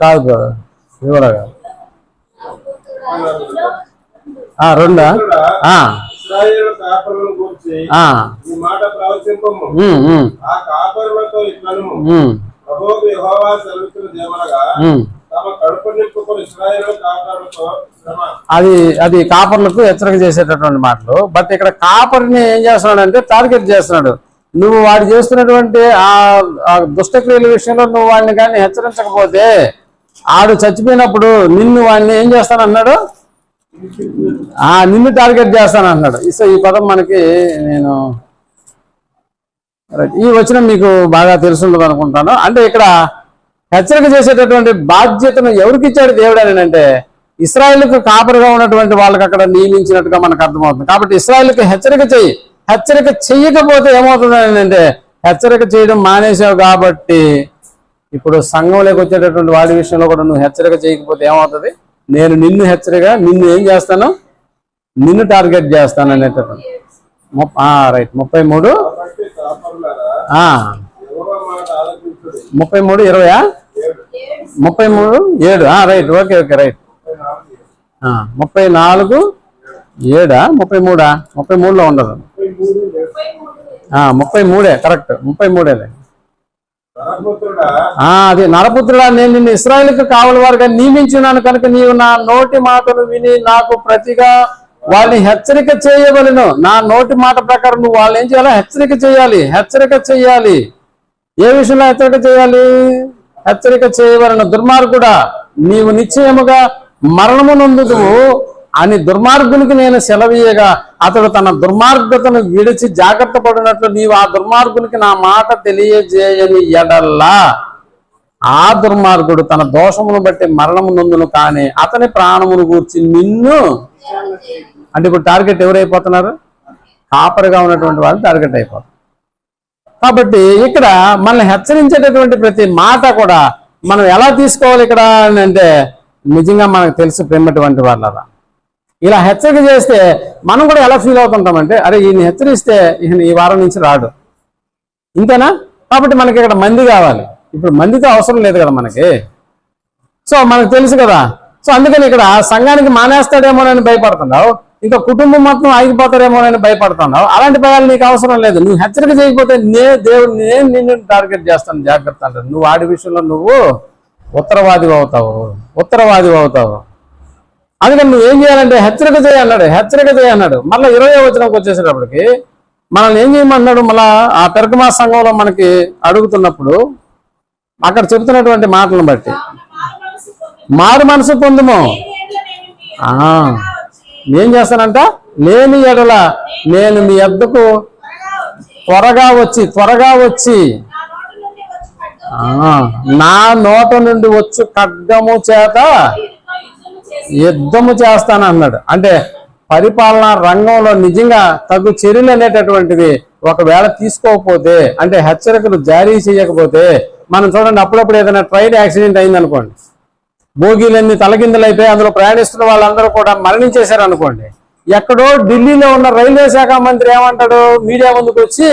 కాదు బ్రదర్, వివరగా 2 అది కాపర్లకు హెచ్చరిక చేసేటటువంటి మాటలు. బట్ ఇక్కడ కాపర్ని ఏం చేస్తున్నాడు అంటే టార్గెట్ చేస్తున్నాడు. నువ్వు వాడు చేస్తున్నటువంటి ఆ దుష్టక్రియల విషయంలో నువ్వు వాడిని కానీ హెచ్చరించకపోతే ఆడు చచ్చిపోయినప్పుడు వాడిని ఏం చేస్తానన్నాడు? నిన్ను టార్గెట్ చేస్తానన్నాడు. ఈ పదం మనకి నేను ఈ వచనం మీకు బాగా తెలుసుండదు అనుకుంటాను. అంటే ఇక్కడ హెచ్చరిక చేసేటటువంటి బాధ్యతను ఎవరికి ఇచ్చాడు దేవుడు అని అంటే ఇశ్రాయేలుకు కాపరిగా ఉన్నటువంటి వాళ్ళకి అక్కడ నియమించినట్టుగా మనకు అర్థమవుతుంది. కాబట్టి ఇశ్రాయేలుకి హెచ్చరిక చెయ్యి. హెచ్చరిక చెయ్యకపోతే ఏమవుతుంది అని అంటే హెచ్చరిక చేయడం మానేసావు కాబట్టి ఇప్పుడు సంఘంలోకి వచ్చేటటువంటి వాడి విషయంలో కూడా నువ్వు హెచ్చరిక చేయకపోతే ఏమవుతుంది? నేను నిన్ను ఏం చేస్తాను? నిన్ను టార్గెట్ చేస్తాను అనేటటువంటి. రైట్, 33 33 20 33 7. Right, okay right. 34 7 33 33లో ఉండదు. 33 కరెక్ట్, 33. అది నరపుత్రుడా, నేను నిన్ను ఇశ్రాయేలుకు కావలి వారుగా నియమించున్నాను కనుక నీవు నా నోటి మాటలు విని నాకు ప్రతిగా వాళ్ళని హెచ్చరిక చేయవలెను. నా నోటి మాట ప్రకారం నువ్వు వాళ్ళని ఏం చేయాలి? హెచ్చరిక చేయాలి. ఏ విషయంలో హెచ్చరిక చేయాలి? హెచ్చరిక చేయవలెను. దుర్మార్గుడా, నీవు నిశ్చయముగా మరణము నొందుదువు అని దుర్మార్గునికి నేను సెలవీయగా అతడు తన దుర్మార్గతను విడిచి జాగ్రత్త పడినట్లు నీవు ఆ దుర్మార్గునికి నా మాట తెలియజేయని ఎడల్లా ఆ దుర్మార్గుడు తన దోషమును బట్టి మరణము నొందును, కానీ అతని ప్రాణమును గూర్చి నిన్ను అంటే ఇప్పుడు టార్గెట్ ఎవరైపోతున్నారు? కాపరిగా ఉన్నటువంటి వాళ్ళు టార్గెట్ అయిపోతారు. కాబట్టి ఇక్కడ మనల్ని హెచ్చరించేటటువంటి ప్రతి మాట కూడా మనం ఎలా తీసుకోవాలి ఇక్కడ అని అంటే నిజంగా మనకు తెలుసు ప్రేమటువంటి వాళ్ళ ఇలా హెచ్చరిక చేస్తే మనం కూడా ఎలా ఫీల్ అవుతుంటామంటే అరే ఈయన హెచ్చరిస్తే ఈయన ఈ వారం నుంచి రాడు, ఇంతేనా? కాబట్టి మనకి ఇక్కడ మంది కావాలి. ఇప్పుడు మందితో అవసరం లేదు కదా మనకి. సో మనకు తెలుసు కదా. సో అందుకని ఇక్కడ సంఘానికి మానేస్తాడేమోనని భయపడుతున్నావు, ఇంకా కుటుంబం మొత్తం ఆగిపోతారేమోనని భయపడుతున్నావు. అలాంటి భయాలు నీకు అవసరం లేదు. నువ్వు హెచ్చరిక చేయకపోతే దేవుడు నేను నిన్ను టార్గెట్ చేస్తాను, జాగ్రత్త అంటాడు. నువ్వు వాడి విషయంలో నువ్వు ఉత్తరవాది అవుతావు. అందుకని నువ్వు ఏం చేయాలంటే హెచ్చరిక చేయన్నాడు. మళ్ళీ 20వ వచనంకి వచ్చేసేటప్పటికి మనల్ని ఏం చేయమన్నాడు? మళ్ళా ఆ పెర్గమా సంఘంలో మనకి అడుగుతున్నప్పుడు అక్కడ చెబుతున్నటువంటి మాటలను బట్టి మారు మనసు పొందుము. ఏం చేస్తానంట? లేని ఎడల నేను మీ యొద్దకు త్వరగా వచ్చి నా నోట నుండి వచ్చు ఖడ్గము చేత యుద్ధము చేస్తాను అన్నాడు. అంటే పరిపాలనా రంగంలో నిజంగా తగు చర్యలు అనేటటువంటివి ఒకవేళ తీసుకోకపోతే, అంటే హెచ్చరికలు జారీ చేయకపోతే, మనం చూడండి అప్పుడప్పుడు ఏదైనా ట్రైన్ యాక్సిడెంట్ అయింది అనుకోండి, బోగీలన్నీ తలకిందులైపోయి అందులో ప్రయాణిస్తున్న వాళ్ళందరూ కూడా మరణించేశారు అనుకోండి, ఎక్కడో ఢిల్లీలో ఉన్న రైల్వే శాఖ మంత్రి ఏమంటాడు? మీడియా ముందుకు వచ్చి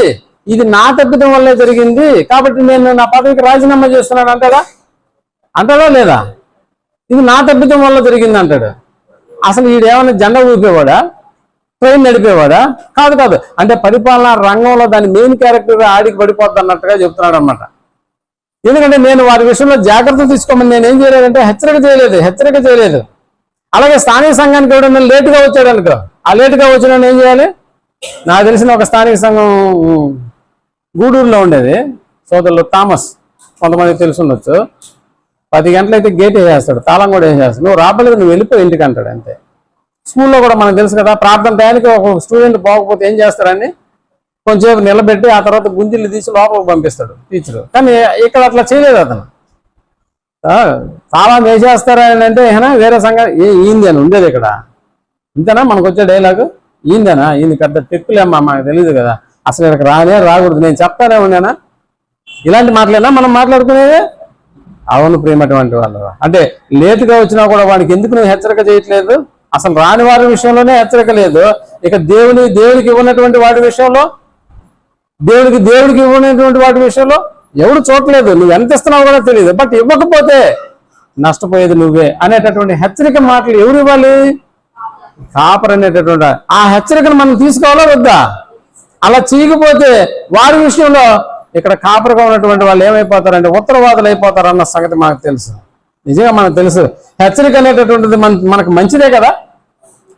ఇది నా తప్పిదం వల్లే జరిగింది కాబట్టి నేను నా పదవికి రాజీనామా చేస్తున్నాను అంటాడా లేదా? ఇది నా తప్పిదం వల్ల జరిగింది అంటాడు. అసలు వీడేమన్నా జెండా ఊపేవాడా? ట్రైన్ నడిపేవాడా? కాదు. అంటే పరిపాలనా రంగంలో దాని మెయిన్ క్యారెక్టర్ ఆడికి పడిపోద్ది అన్నట్టుగా చెప్తున్నాడు అనమాట. ఎందుకంటే నేను వారి విషయంలో జాగ్రత్తలు తీసుకోమని నేను ఏం చేయలేదంటే హెచ్చరిక చేయలేదు. అలాగే స్థానిక సంఘానికి ఎవడన్నా లేటుగా వచ్చాడు అనుకో, ఆ లేటుగా వచ్చిన ఏం చేయాలి? నాకు తెలిసిన ఒక స్థానిక సంఘం గూడూరులో ఉండేది, సోదరులు థామస్, కొంతమందికి తెలిసి ఉండొచ్చు. 10 గంటలైతే గేట్ వేసేస్తాడు, తాళం కూడా వేసేస్తాడు. నువ్వు రాబలేదు, నువ్వు వెళ్ళిపోయి ఇంటికి అంటాడు అంతే. స్కూల్లో కూడా మనకు తెలుసు కదా, ప్రార్థన టయానికి ఒక స్టూడెంట్ పోకపోతే ఏం చేస్తారని కొంచెంసేపు నిలబెట్టి ఆ తర్వాత గుంజిళ్ళు తీసి లోపలికి పంపిస్తాడు టీచరు. కానీ ఇక్కడ అట్లా చేయలేదు అతను. తాళం వేసేస్తారని అంటే వేరే సంఘం ఈంది అని ఉండేది ఇక్కడ. ఇంతేనా మనకు వచ్చే డైలాగు? ఈందేనా? ఈయన పెద్ద టెక్కులేమ్మా, మాకు తెలియదు కదా, అసలు ఇక్కడికి రాకూడదు, నేను చెప్తానే ఉండేనా? ఇలాంటి మాటలేనా మనం మాట్లాడుకునేది? అవును ప్రేమటువంటి వాళ్ళు. అంటే లేటుగా వచ్చినా కూడా వాడికి ఎందుకు నువ్వు హెచ్చరిక చేయట్లేదు? అసలు రాని వారి విషయంలోనే హెచ్చరిక లేదు. ఇక దేవుడికి ఇవ్వనటువంటి వాటి విషయంలో, దేవుడికి ఇవ్వనటువంటి వాటి విషయంలో ఎవడు చూడలేదు. నువ్వు ఎంత ఇస్తున్నావు కూడా తెలియదు, బట్ ఇవ్వకపోతే నష్టపోయేది నువ్వే అనేటటువంటి హెచ్చరిక మాటలు ఎవరు ఇవ్వాలి? కాపర్ అనేటటువంటి ఆ హెచ్చరికను మనం తీసుకోవాలా వద్దా? అలా చేయకపోతే వారి విషయంలో ఇక్కడ కాపరిగా ఉన్నటువంటి వాళ్ళు ఏమైపోతారంటే ఉత్తరవాదులు అయిపోతారు అన్న సంగతి మనకు తెలుసు. నిజంగా మనకు తెలుసు. హెచ్చరిక అనేటటువంటిది మనకు మంచిదే కదా,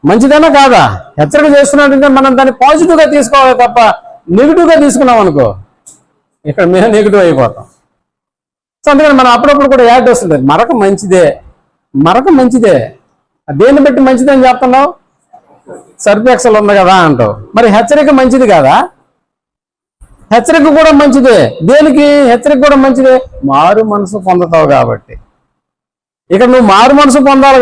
మంచిదేనా కాదా? హెచ్చరిక చేస్తున్నట్టుంటే మనం దాన్ని పాజిటివ్గా తీసుకోవాలి తప్ప నెగిటివ్గా తీసుకున్నాం అనుకో, ఇక్కడ మేము నెగిటివ్ అయిపోతాం. సో అందుకని మనం అప్పుడప్పుడు కూడా యాడ్ వస్తుంది, మరొక మంచిదే. దేన్ని బట్టి మంచిది అని చెప్తున్నావు? సర్ఫెక్సల్ ఉంది కదా అంటావు. మరి హెచ్చరిక మంచిది కాదా? హెచ్చరిక కూడా మంచిదే. దేనికి హెచ్చరిక కూడా మంచిదే? మారు మనసు పొందుతావు కాబట్టి. ఇక్కడ నువ్వు మారు మనసు పొందాలి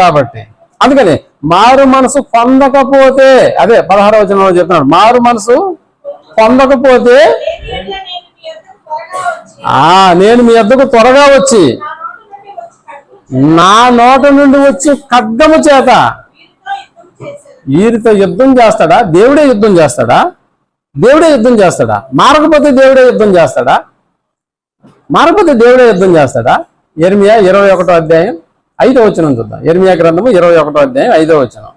కాబట్టి అందుకని మారు మనసు పొందకపోతే, అదే 16వ వచనంలో చెప్తున్నాడు, మారు మనసు పొందకపోతే నేను మీ యొద్దకు త్వరగా వచ్చి నా నోట నుండి వచ్చి ఖడ్గము చేత వీరితో యుద్ధం చేస్తాడా? దేవుడే యుద్ధం చేస్తాడా? మారకపోతే దేవుడే యుద్ధం చేస్తాడా? యెరెమీయా 21వ అధ్యాయం 5వ వచనం చూద్దాం. యెరెమీయా గ్రంథము 21వ అధ్యాయం 5వ వచనం.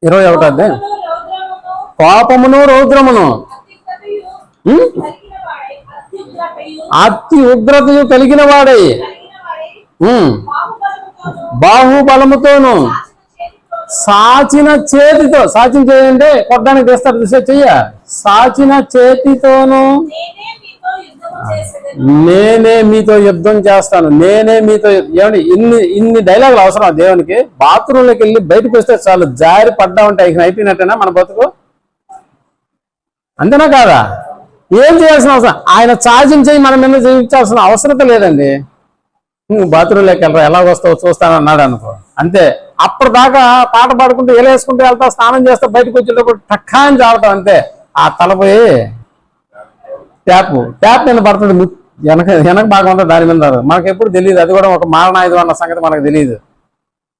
21వ అధ్యాయం. కోపమును రౌద్రమును అతి ఉగ్రతయు కలిగిన వాడై బాహుబలముతోను సాచిన చేతితో, సాచిన చేయంటే కొట్టడానికి తెస్తారు చెయ్య, సాచిన చేతితోను నేనే మీతో యుద్ధం చేస్తాను. ఏమండి ఇన్ని డైలాగులు అవసరం దేవునికి? బాత్రూంలోకి వెళ్ళి బయటకు వస్తే చాలు, జారి పడ్డా ఉంటాయి, ఇక అయిపోయినట్టేనా మన బతుకు? అంతేనా కాదా? ఏం చేయాల్సిన అవసరం, ఆయన ఛార్జింగ్ చేయి మన మీద చేయించాల్సిన అవసరం లేదండి. నువ్వు బాత్రూంలోకి వెళ్ళరా, ఎలా వస్తావు చూస్తానన్నాడు అనుకో, అంతే. అప్పటిదాకా పాట పాడుకుంటూ వేసుకుంటూ వెళ్తావు, స్నానం చేస్తా, బయటకు వచ్చేటప్పుడు టక్కా అని చావటం అంతే. ఆ తలపోయి ట్యాప్ నేను పడుతుంది వెనక భాగం అంతా దాని మీద మనకు ఎప్పుడు తెలియదు. అది కూడా ఒక మారణాయుధం అన్న సంగతి మనకు తెలియదు.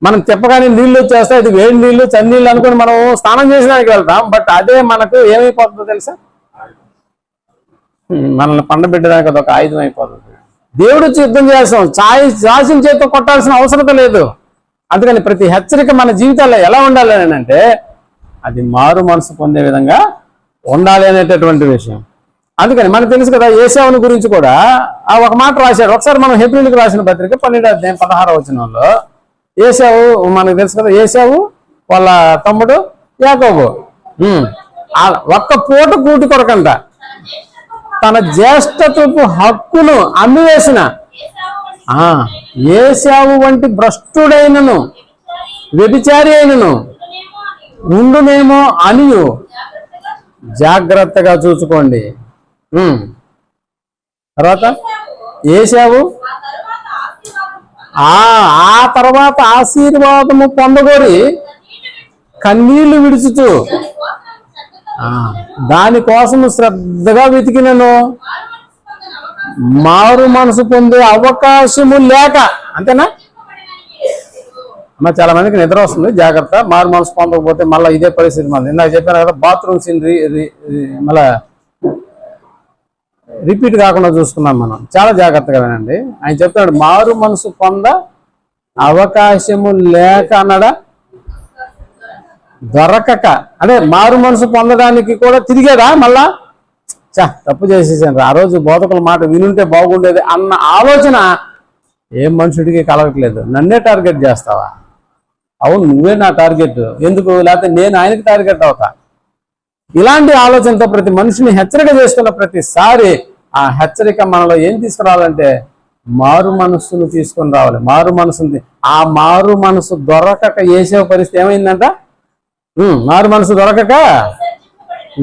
మనం చెప్పగానే నీళ్ళు వచ్చేస్తాయి, అది వేడి నీళ్లు చన్నీళ్ళు అనుకుని మనం స్నానం చేసినానికి వెళ్తాం. బట్ అదే మనకు ఏమైపోతుందో తెలుసా, మనల్ని పండబెట్టడానికి అది ఒక ఆయుధం అయిపోతుంది. దేవుడు యుద్ధం చేస్తాం, చాసిన చేతితో కొట్టాల్సిన అవసరం లేదు. అందుకని ప్రతి హెచ్చరిక మన జీవితాల్లో ఎలా ఉండాలి అని అంటే అది మారు మనసు పొందే విధంగా ఉండాలి అనేటటువంటి విషయం. అందుకని మనకు తెలుసు కదా, ఏశావుని గురించి కూడా ఆ ఒక మాట రాశాడు. ఒకసారి మనం హెబ్రీయులకు రాసిన పత్రిక 12వ అధ్యాయం 16వ వచనంలో ఏశావు మనకు తెలుసు కదా, ఏశావు వాళ్ళ తమ్ముడు యాకోబు ఒక్క పూట కూటి కొరకంట తన జ్యేష్ఠత్వపు హక్కును అమ్మివేసిన ఏశావు వంటి భ్రష్టుడైనను వ్యభిచారి అయినను ఉండునేమో అని జాగ్రత్తగా చూసుకోండి. తర్వాత ఏశావు ఆ తర్వాత ఆశీర్వాదము పొందగోరి కన్నీళ్లు విడుచుతూ దానికోసము శ్రద్ధగా వెతికినను మారు మనసు పొందే అవకాశము లేక. అంతేనా అమ్మ? చాలా మందికి నిద్ర వస్తుంది, జాగ్రత్త. మారు మనసు పొందకపోతే మళ్ళీ ఇదే పరిస్థితి. మళ్ళీ ఇందాక చెప్పాను కదా, బాత్రూమ్ సీన్ మళ్ళా రిపీట్ కాకుండా చూసుకున్నాం మనం. చాలా జాగ్రత్తగా వినండి. ఆయన చెప్తాడు మారు మనసు పొంద అవకాశము లేక అన్నాడా, దొరకక. అంటే మారు మనసు పొందడానికి కూడా తిరిగాడా మళ్ళా? తప్పు చేసేసాను, ఆ రోజు బోధకుల మాట వినుంటే బాగుండేది అన్న ఆలోచన ఏం మనుషుడికి కలగట్లేదు. నన్నే టార్గెట్ చేస్తావా? అవును, నువ్వే నా టార్గెట్. ఎందుకు? లేకపోతే నేను ఆయనకి టార్గెట్ అవుతా. ఇలాంటి ఆలోచనతో ప్రతి మనిషిని హెచ్చరిక చేస్తున్న ప్రతిసారి ఆ హెచ్చరిక మనలో ఏం తీసుకురావాలంటే మారు మనస్సును తీసుకొని రావాలి. మారు మనసుని, ఆ మారు మనసు దొరకక ఏసే పరిస్థితి ఏమైందంట? మారు మనసు దొరకక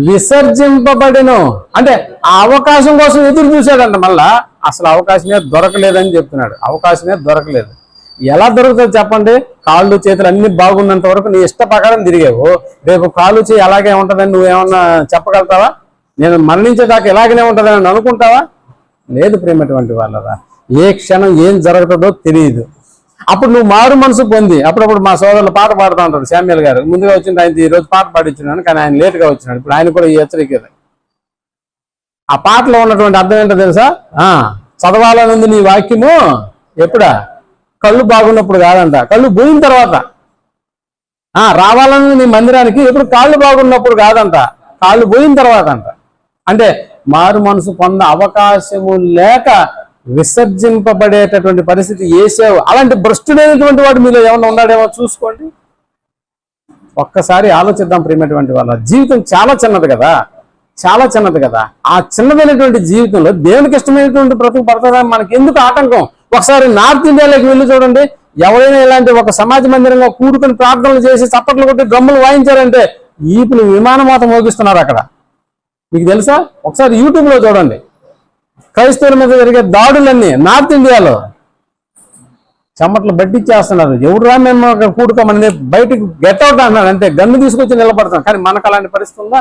విసర్జింపబడిను. అంటే ఆ అవకాశం కోసం ఎదురు చూశాడంట. మళ్ళా అసలు అవకాశమే దొరకలేదని చెప్తున్నాడు. అవకాశమే దొరకలేదు. ఎలా దొరుకుతుంది చెప్పండి? కాళ్ళు చేతులు అన్ని బాగున్నంత వరకు నీ ఇష్ట ప్రకారం తిరిగావు. రేపు కాళ్ళు చేయి అలాగే ఉంటుందని నువ్వేమన్నా చెప్పగలుగుతావా? నేను మరణించేదాకా ఇలాగనే ఉంటుందని అనుకుంటావా? లేదు ప్రేమటువంటి వాళ్ళరా. ఏ క్షణం ఏం జరుగుతుందో తెలియదు. అప్పుడు నువ్వు మారు మనసు పొంది, అప్పుడప్పుడు మా సోదరులు పాట పాడుతూ ఉంటారు. శామ్యుల్ గారు ముందుగా వచ్చింది, ఆయన ఈ రోజు పాట పాడించున్నాను, కానీ ఆయన లేట్గా వచ్చినాడు. ఇప్పుడు ఆయన కూడా ఈ హెచ్చరిక. ఆ పాటలో ఉన్నటువంటి అర్థం ఏంటో తెలుసా? చదవాలనుంది నీ వాక్యము ఎప్పుడా? కళ్ళు బాగున్నప్పుడు కాదంట, కళ్ళు పోయిన తర్వాత. రావాలని నీ మందిరానికి ఎప్పుడు కాళ్ళు బాగున్నప్పుడు కాదంట, కాళ్ళు పోయిన తర్వాత అంట. అంటే మారు మనసు పొంద అవకాశము లేక విసర్జింపబడేటటువంటి పరిస్థితి ఏసావు. అలాంటి భ్రష్టుడైనటువంటి వాడు మీలో ఏమన్నా ఉన్నాడేమో చూసుకోండి. ఒక్కసారి ఆలోచిద్దాం ప్రియమైనటువంటి వాళ్ళ. జీవితం చాలా చిన్నది కదా, చాలా చిన్నది కదా. ఆ చిన్నదైనటువంటి జీవితంలో దేవునికి ఇష్టమైనటువంటి బ్రతుకు పడుతుందని మనకి ఎందుకు ఆటంకం? ఒకసారి నార్త్ ఇండియాలోకి వెళ్ళి చూడండి. ఎవరైనా ఇలాంటి ఒక సమాజ మందిరంలో కూడుకుని ప్రార్థనలు చేసి చప్పట్లు కొట్టి డ్రమ్ములు వాయించారంటే ఈపులు విమానమోత మోగిస్తున్నారు అక్కడ. మీకు తెలుసా? ఒకసారి యూట్యూబ్ లో చూడండి. క్రైస్తవుల మీద జరిగే దాడులన్నీ నార్త్ ఇండియాలో చెమట్లు బట్టిచ్చేస్తున్నారు. ఎవడురా మేము కూడుకోమని బయటకు గెట్ అవుట్ అన్నాడు, అంతే. గన్ను తీసుకొచ్చి నిలబడతాం. కానీ మనకు అలాంటి పరిస్థితి ఉందా?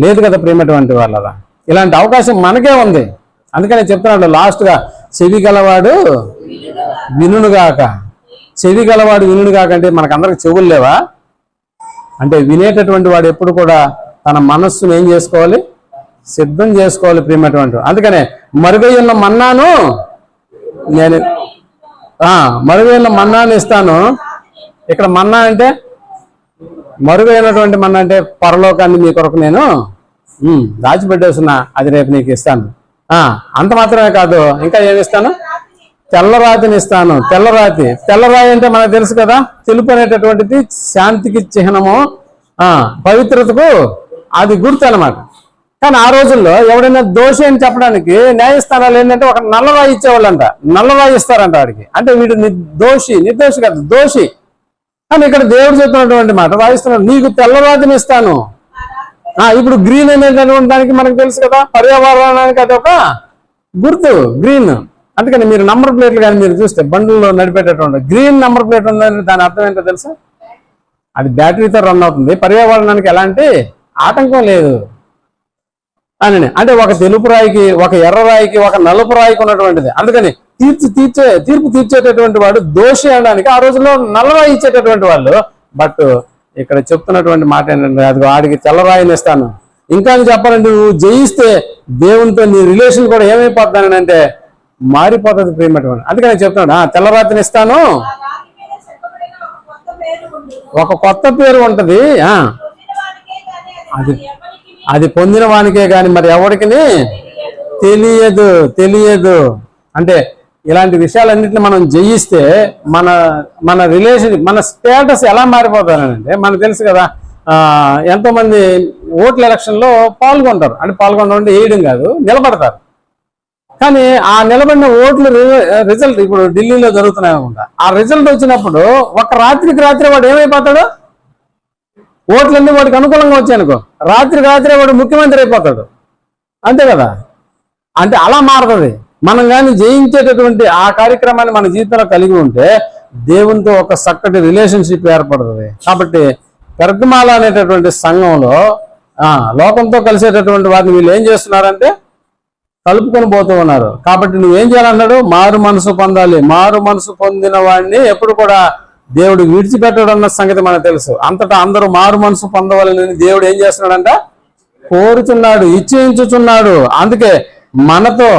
లేదు కదా ప్రేమటువంటి వాళ్ళరా. ఇలాంటి అవకాశం మనకే ఉంది. అందుకనే చెప్తున్నాడు లాస్ట్ గా, చెవి గలవాడు వినుగాక. చెవి గలవాడు వినుగాక అంటే మనకందరికి చెవులు లేవా? అంటే వినేటటువంటి వాడు ఎప్పుడు కూడా తన మనస్సును ఏం చేసుకోవాలి? సిద్ధం చేసుకోవాలి ప్రియమైనటువంటి. అందుకనే మరుగై ఉన్న మన్నాను నేను మరుగై ఉన్న మన్నాను ఇస్తాను. ఇక్కడ మన్నా అంటే మరుగైనటువంటి మన్నా అంటే పరలోకాన్ని మీ కొరకు నేను దాచిపెట్టేస్తున్నా, అది రేపు నీకు ఇస్తాను. అంత మాత్రమే కాదు, ఇంకా ఏమిస్తాను? తెల్లరాతిని ఇస్తాను. తెల్లరాయి అంటే మనకు తెలుసు కదా, తెలుపు అనేటటువంటిది శాంతికి చిహ్నము, పవిత్రతకు అది గుర్తు అనమాట. కానీ ఆ రోజుల్లో ఎవడైనా దోషి అని చెప్పడానికి న్యాయస్థానాలు ఏంటంటే ఒక నల్లరాయి ఇచ్చేవాళ్ళంట. నల్లరాయి ఇస్తారంట వాడికి. అంటే వీడు నిర్దోషి కాదు, దోషి. కానీ ఇక్కడ దేవుడు చెప్తున్నటువంటి మాట రాయిస్తున్నాడు, నీకు తెల్లరాతిని ఇస్తాను. ఇప్పుడు గ్రీన్ అనేటటువంటి దానికి మనకు తెలుసు కదా, పర్యావరణానికి అది ఒక గుర్తు, గ్రీన్. అందుకని మీరు నంబర్ ప్లేట్లు కానీ మీరు చూస్తే బండ్లలో నడిపేటటువంటి గ్రీన్ నంబర్ ప్లేట్ ఉందని దాని అర్థం ఏంటో తెలుసా? అది బ్యాటరీతో రన్ అవుతుంది. పర్యావరణానికి ఎలాంటి ఆటంకం లేదు. అని. అంటే ఒక తెలుపు రాయికి, ఒక ఎర్ర రాయికి, ఒక నలుపు రాయికి ఉన్నటువంటిది. అందుకని తీర్పు తీర్చేటటువంటి వాడు దోషి అనడానికి ఆ రోజుల్లో నల్లరాయి ఇచ్చేటటువంటి వాళ్ళు. బట్ ఇక్కడ చెప్తున్నటువంటి మాట ఏంటంటే, అది వాడికి తెల్లరాయిని ఇస్తాను. ఇంకా చెప్పాలంటే నువ్వు జయిస్తే దేవునితో నీ రిలేషన్ కూడా ఏమైపోతానని అంటే మారిపోతుంది ప్రేమటువంటి. అందుకని చెప్తున్నాడు, తెల్లరాతిని ఇస్తాను, ఒక కొత్త పేరు ఉంటది, అది పొందిన వానికే గాని మరి ఎవరికి తెలియదు. అంటే ఇలాంటి విషయాలన్నింటినీ మనం జయిస్తే మన రిలేషన్, మన స్టేటస్ ఎలా మారిపోతానంటే మనకు తెలుసు కదా. ఎంతో మంది ఓట్ల ఎలక్షన్ లో పాల్గొంటారు. అంటే పాల్గొనడం అంటే వేయడం కాదు, నిలబడతారు. కానీ ఆ నిలబడిన ఓట్ల రిజల్ట్ ఇప్పుడు ఢిల్లీలో జరుగుతున్నాయి అనుకుంటా. ఆ రిజల్ట్ వచ్చినప్పుడు ఒక రాత్రికి రాత్రి వాడు ఏమైపోతాడు, ఓట్లన్నీ వాడికి అనుకూలంగా వచ్చాయనుకో, రాత్రికి రాత్రే వాడు ముఖ్యమంత్రి అయిపోతాడు. అంతే కదా. అంటే అలా మారుతుంది. మనం కానీ జయించేటటువంటి ఆ కార్యక్రమాన్ని మన జీవితంలో కలిగి ఉంటే దేవునితో ఒక చక్కటి రిలేషన్షిప్ ఏర్పడుతుంది. కాబట్టి పెర్గమాల అనేటటువంటి సంఘంలో లోకంతో కలిసేటటువంటి వారిని వీళ్ళు ఏం చేస్తున్నారంటే కలుపుకొని పోతూ ఉన్నారు. కాబట్టి నువ్వేం చేయాలన్నాడు, మారు మనసు పొందాలి. మారు మనసు పొందిన వాడిని ఎప్పుడు కూడా దేవుడు విడిచిపెట్టడం అన్న సంగతి మనకు తెలుసు. అంతటా అందరూ మారు మనసు పొందవాలని దేవుడు ఏం చేస్తున్నాడంట, కోరుచున్నాడు, ఇచ్చించుచున్నాడు. అందుకే మనతో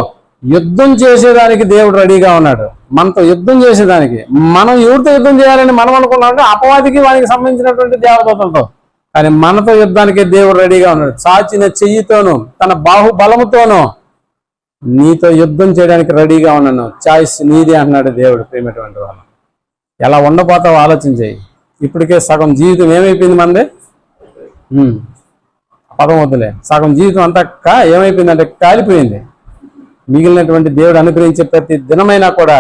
యుద్ధం చేసేదానికి దేవుడు రెడీగా ఉన్నాడు. మనతో యుద్ధం చేసేదానికి. మనం ఎవరితో యుద్ధం చేయాలని మనం అనుకున్నామంటే అపవాదికి వానికి సంబంధించినటువంటి దేవదూతలతో. కానీ మనతో యుద్ధానికి దేవుడు రెడీగా ఉన్నాడు. చాచిన చెయ్యితోనూ తన బాహుబలముతోనూ నీతో యుద్ధం చేయడానికి రెడీగా ఉన్నాను. చాయిస్ నీదే అన్నాడు దేవుడు. ప్రేమటువంటి వాళ్ళు ఎలా ఉండబోతావో ఆలోచించాయి. ఇప్పటికే సగం జీవితం ఏమైపోయింది మనది, పదం వద్దులే, సగం జీవితం అంతా ఏమైపోయిందంటే కాలిపోయింది. మిగిలినటువంటి దేవుడు అనుగ్రహించే ప్రతి దినమైనా కూడా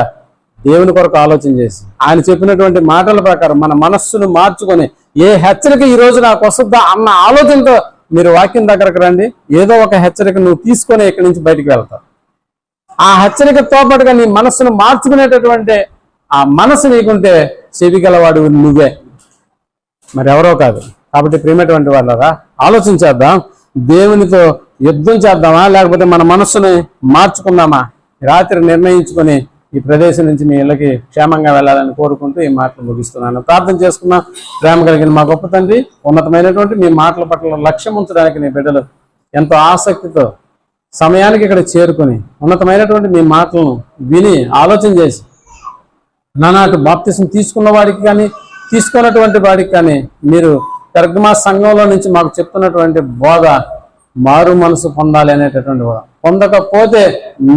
దేవుని కొరకు ఆలోచన చేసి ఆయన చెప్పినటువంటి మాటల ప్రకారం మన మనస్సును మార్చుకొని ఏ హెచ్చరిక ఈ రోజు నాకు వస్తుందా అన్న ఆలోచనతో మీరు వాక్యం దగ్గరకు రండి. ఏదో ఒక హెచ్చరిక నువ్వు తీసుకొని ఇక్కడి నుంచి బయటికి వెళ్తావు. ఆ హెచ్చరికతో పాటుగా నీ మనస్సును మార్చుకునేటటువంటి ఆ మనసు నీకుంటే చెవిగలవాడు నువ్వే, మరి ఎవరో కాదు. కాబట్టి ప్రియమైనటువంటి వాళ్ళరా ఆలోచించేద్దాం. దేవునితో యుద్ధం చేద్దామా, లేకపోతే మన మనస్సుని మార్చుకుందామా? రాత్రి నిర్ణయించుకొని ఈ ప్రదేశం నుంచి మీ ఇళ్ళకి క్షేమంగా వెళ్ళాలని కోరుకుంటూ ఈ మాటలు ముగిస్తున్నాను. ప్రార్థన చేసుకున్నాం. ప్రేమ కలిగిన మా గొప్ప తండ్రి, ఉన్నతమైనటువంటి మీ మాటల పట్ల లక్ష్యం ఉంచడానికి నీ బిడ్డలు ఎంతో ఆసక్తితో సమయానికి ఇక్కడ చేరుకొని ఉన్నతమైనటువంటి మీ మాటలను విని ఆలోచన చేసి నానాటి బాప్తిసం తీసుకున్న వాడికి కానీ తీసుకున్నటువంటి వాడికి కానీ మీరు పెర్గమా సంఘంలో నుంచి మాకు చెప్తున్నటువంటి బోధ మారు మనసు పొందాలి అనేటటువంటి బోధ. పొందకపోతే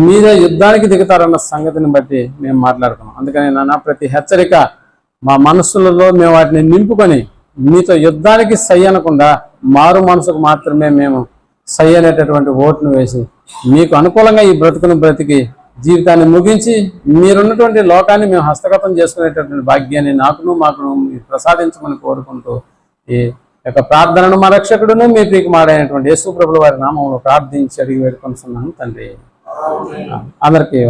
మీరే యుద్ధానికి దిగుతారన్న సంగతిని బట్టి మేము మాట్లాడుకున్నాం. అందుకని నాన్న ప్రతి హెచ్చరిక మా మనస్సులలో మేము వాటిని నింపుకొని మీతో యుద్ధానికి సై అనకుండా మారు మనసుకు మాత్రమే మేము సై అనేటటువంటి ఓటును వేసి మీకు అనుకూలంగా ఈ బ్రతుకును బ్రతికి జీవితాన్ని ముగించి మీరున్నటువంటి లోకాన్ని మేము హస్తగతం చేసుకునేటటువంటి భాగ్యాన్ని మాకును ప్రసాదించమని కోరుకుంటూ ఈ యొక్క ప్రార్థనను మా రక్షకుడును మీ ప్రియకుమారుడైనటువంటి యేసు ప్రభుల వారి నామములో ప్రార్థించి అడిగి వేడుకొనుచున్నాను తండ్రి. అందరికీ